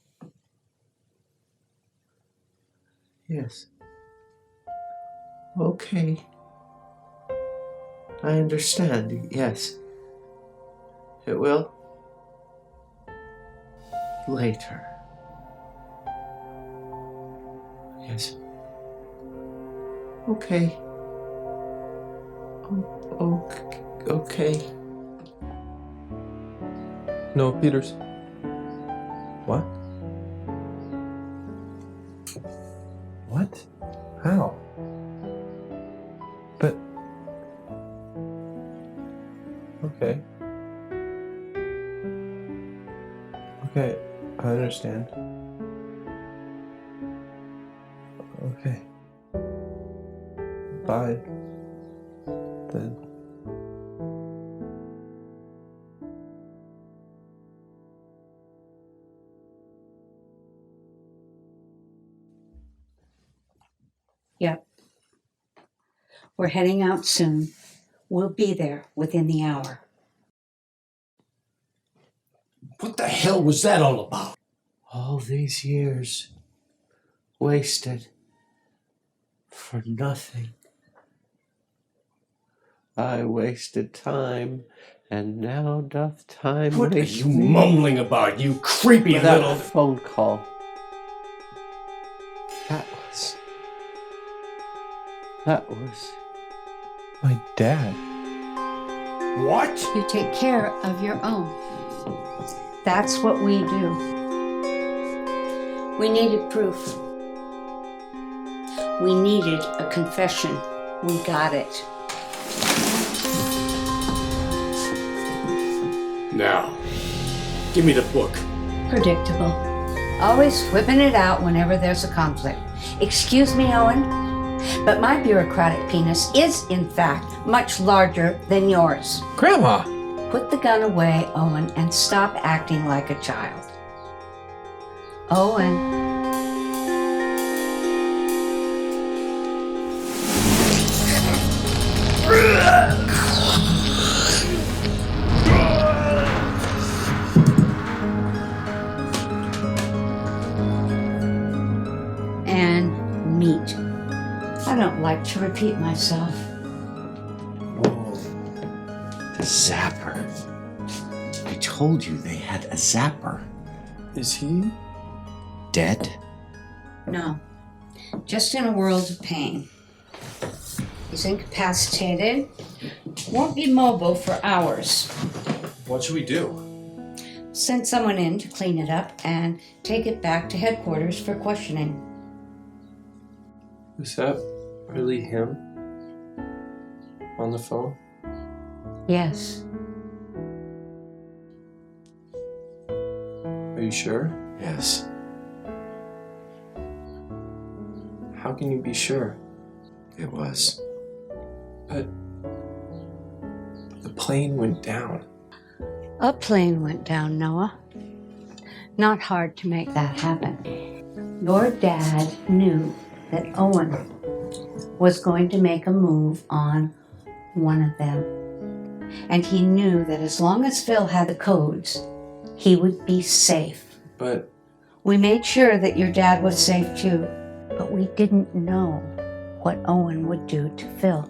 Yes. Okay. I understand, yes. It will. Later. Yes. Okay. Okay. No, Peters. What? What? How? But... Okay. Okay, I understand. Okay. Bye. Then. Yep. We're heading out soon. We'll be there within the hour. What the hell was that all about? All these years wasted for nothing. I wasted time, and now doth time What are waste you me? mumbling about, you creepy That little... phone call. That was My dad. What? You take care of your own. That's what we do. We needed proof. We needed a confession. We got it. Now, give me the book. Predictable. Always whipping it out whenever there's a conflict. Excuse me, Owen, but my bureaucratic penis is, in fact, much larger than yours. Grandma! Put the gun away, Owen, and stop acting like a child. Owen. And meat. I don't like to repeat myself. the zapper. I told you they had a zapper. Is he? Dead? No, just in a world of pain. He's incapacitated, won't be mobile for hours. What should we do? Send someone in to clean it up and take it back to headquarters for questioning. Is that really him? On the phone? Yes. Are you sure? Yes. How can you be sure? It was. But the plane went down. A plane went down, Noah. Not hard to make that happen. Your dad knew that Owen was going to make a move on one of them. And he knew that as long as Phil had the codes, he would be safe. But We made sure that your dad was safe too, but we didn't know what Owen would do to Phil.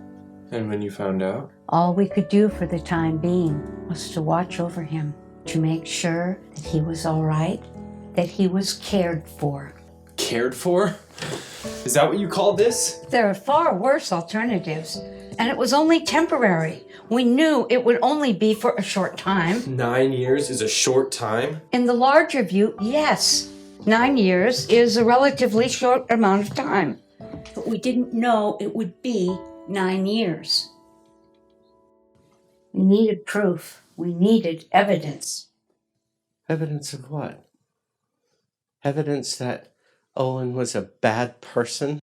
and when you found out? All we could do for the time being was to watch over him, to make sure that he was all right, that he was cared for. Cared for? Is that what you call this? There are far worse alternatives, and it was only temporary. We knew it would only be for a short time. 9 years is a short time. In the larger view, yes, 9 years is a relatively short amount of time. But we didn't know it would be 9 years. We needed proof. We needed evidence. Evidence of what? Evidence that Owen was a bad person?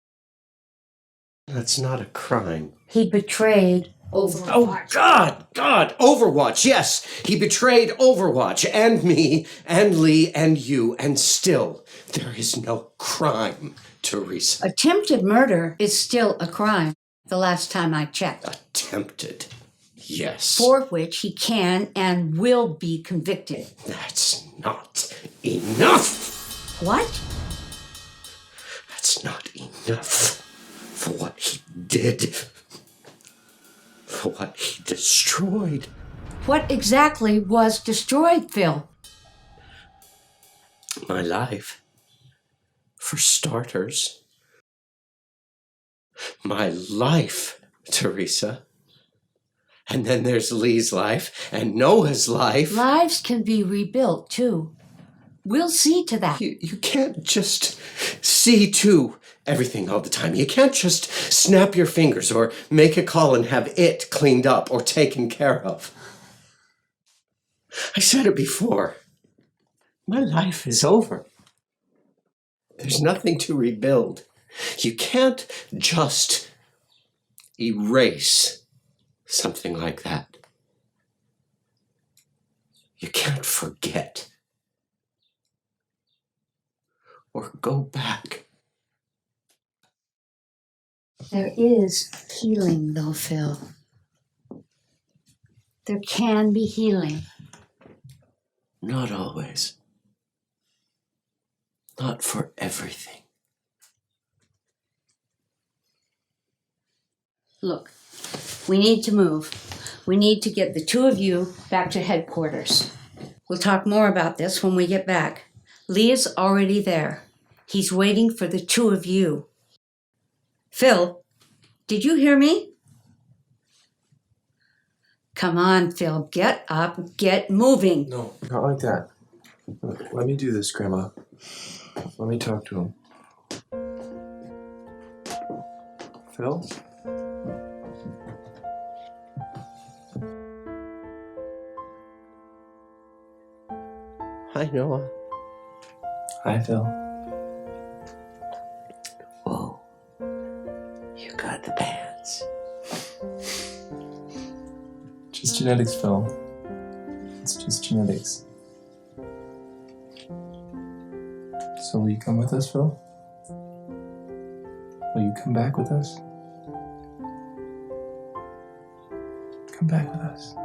That's not a crime. He betrayed Overwatch. Oh, God, Overwatch, yes. He betrayed Overwatch and me and Lee and you, and still there is no crime, Theresa. Attempted murder is still a crime, the last time I checked, Attempted, yes. for which he can and will be convicted. That's not enough. What? That's not enough for what he did. For what he destroyed. What exactly was destroyed, Phil? My life. For starters. My life, Theresa. And then there's Lee's life and Noah's life. Lives can be rebuilt, too. We'll see to that. You can't just see to everything all the time. You can't just snap your fingers or make a call and have it cleaned up or taken care of. I said it before. My life is over. There's nothing to rebuild. You can't just erase something like that. You can't forget. Or go back. There is healing, though, Phil. There can be healing. Not always. Not for everything. Look, we need to move. We need to get the two of you back to headquarters. We'll talk more about this when we get back. Lee is already there. He's waiting for the two of you. Phil, did you hear me? Come on, Phil, get up, get moving. No, not like that. Let me do this, Grandma. Let me talk to him. Phil? Hi, Noah. Hi, Phil. Whoa. You got the pants. Just genetics, Phil. It's just genetics. So will you come with us, Phil? Will you come back with us? Come back with us.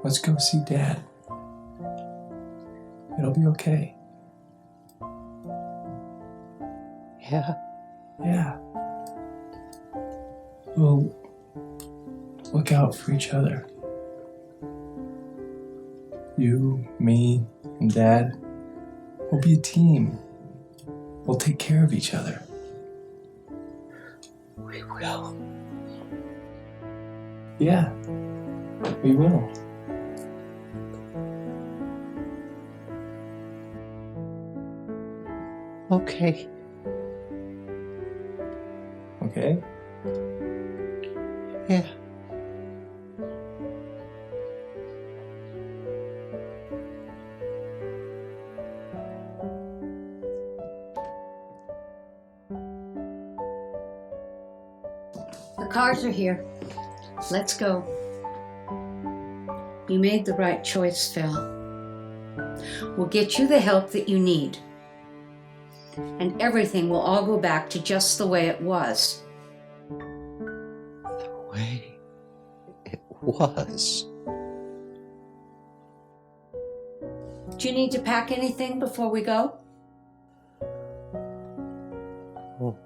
Let's go see Dad. It'll be okay. Yeah. Yeah. We'll look out for each other. You, me, and Dad. We'll be a team. We'll take care of each other. We will. Yeah. We will. Okay. Okay? Yeah. The cars are here. Let's go. You made the right choice, Phil. We'll get you the help that you need. And everything will all go back to just the way it was. The way it was. Do you need to pack anything before we go? Oh.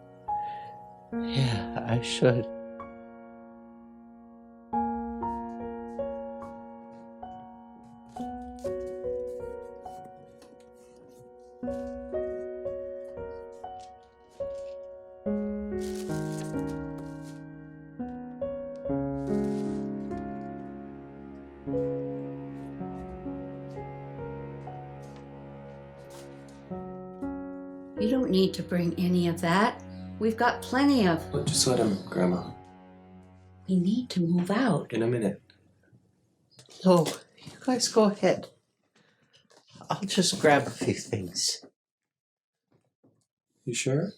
Yeah, I should. You don't need to bring any of that. We've got plenty of... Just let him, Grandma. We need to move out. In a minute. No, you guys go ahead. I'll just grab a few things. You sure?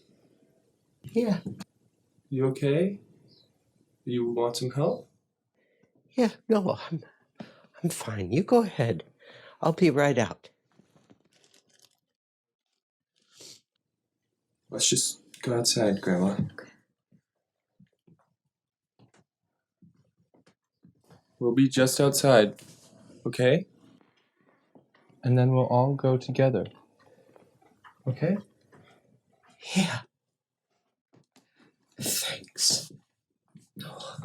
Yeah. You okay? You want some help? Yeah, no, I'm fine. You go ahead. I'll be right out. Let's just go outside, Grandma. We'll be just outside, okay? And then we'll all go together. Okay? Yeah. Thanks. Noah.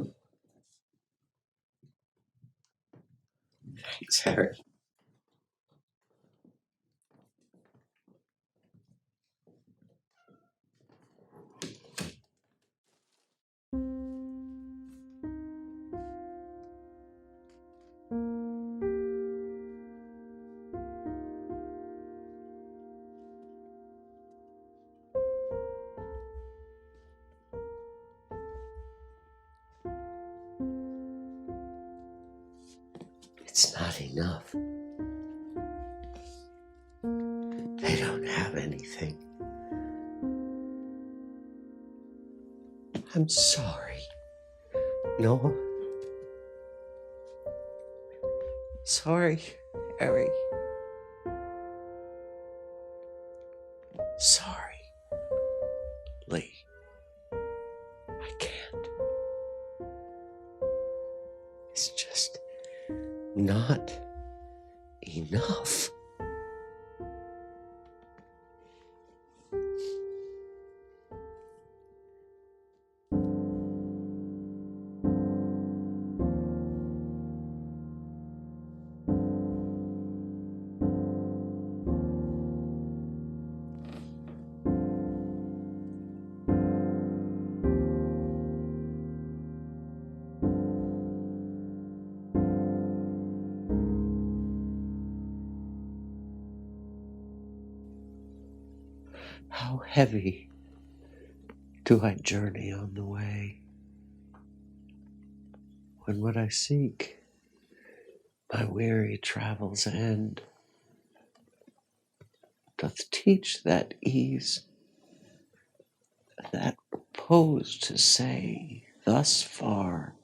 Thanks, Harry. It's not enough. They don't have anything. I'm sorry, Noah. Sorry, Harry. Sorry, Lee. I can't. It's just not enough. How heavy do I journey on the way? When what I seek, my weary travels end, doth teach that ease, that pose to say, thus far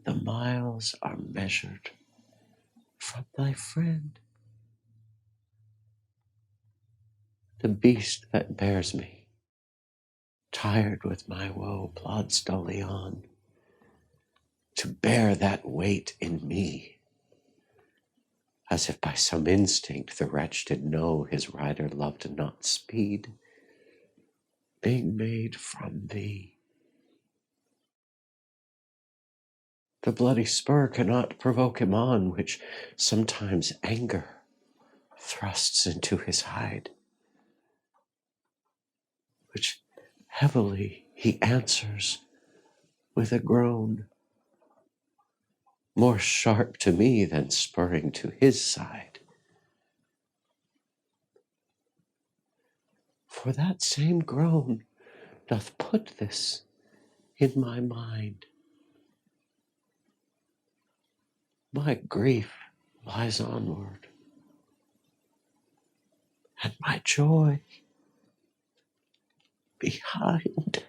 the miles are measured from thy friend. The beast that bears me, tired with my woe, plods dully on, to bear that weight in me, as if by some instinct the wretch did know his rider loved not speed, being made from thee. The bloody spur cannot provoke him on, which sometimes anger thrusts into his hide, which heavily he answers with a groan, more sharp to me than spurring to his side. For that same groan doth put this in my mind. My grief lies onward, and my joy behind.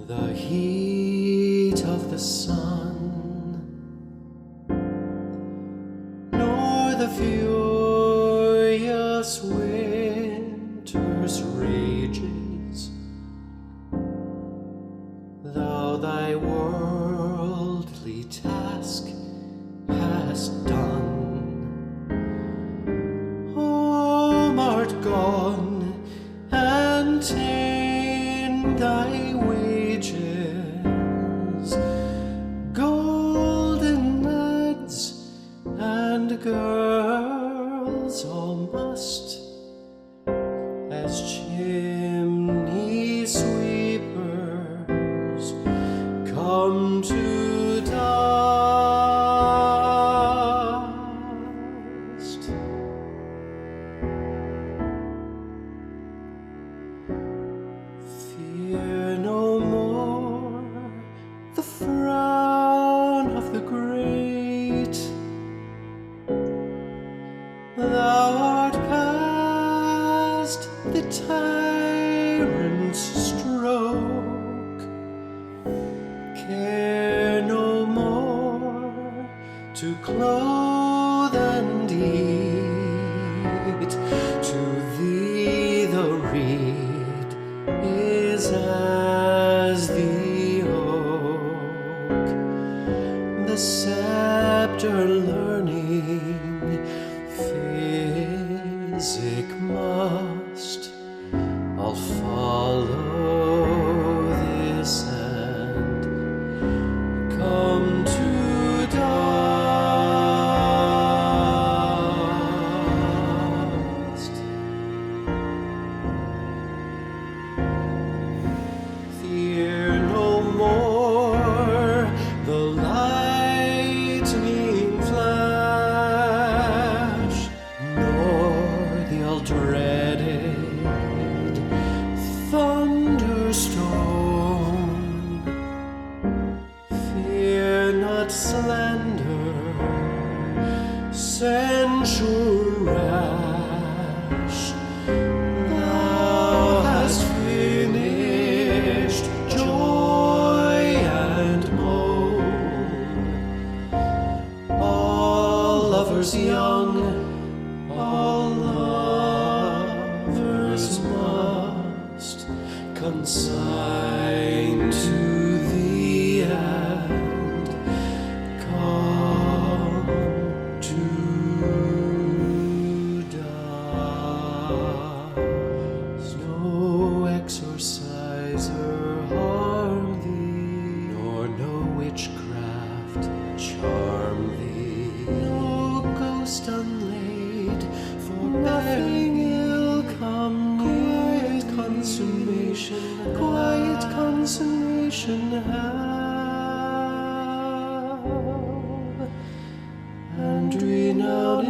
The heat of the sun, nor the furious winter's rages. Thou thy worldly task hast done. Home art gone, and come to dust. Fear no more the frown of the great. Thou art past the tyrant's stroke. Care no more to clothe and eat. To thee the reed is as the oak. The scepter learning physic must. I'll follow this and come to dust. Fear no more the lightning flash, nor the all-dreaded thunderstorm. Fear not slander, censure rash. Thou hast finished joy and moan. All lovers young, all lovers must consign to the end, come to dust. No exorciser harm thee, nor no witchcraft charm thee, no ghost unlaid, for nothing ill come near. Quiet consummation have, and renowned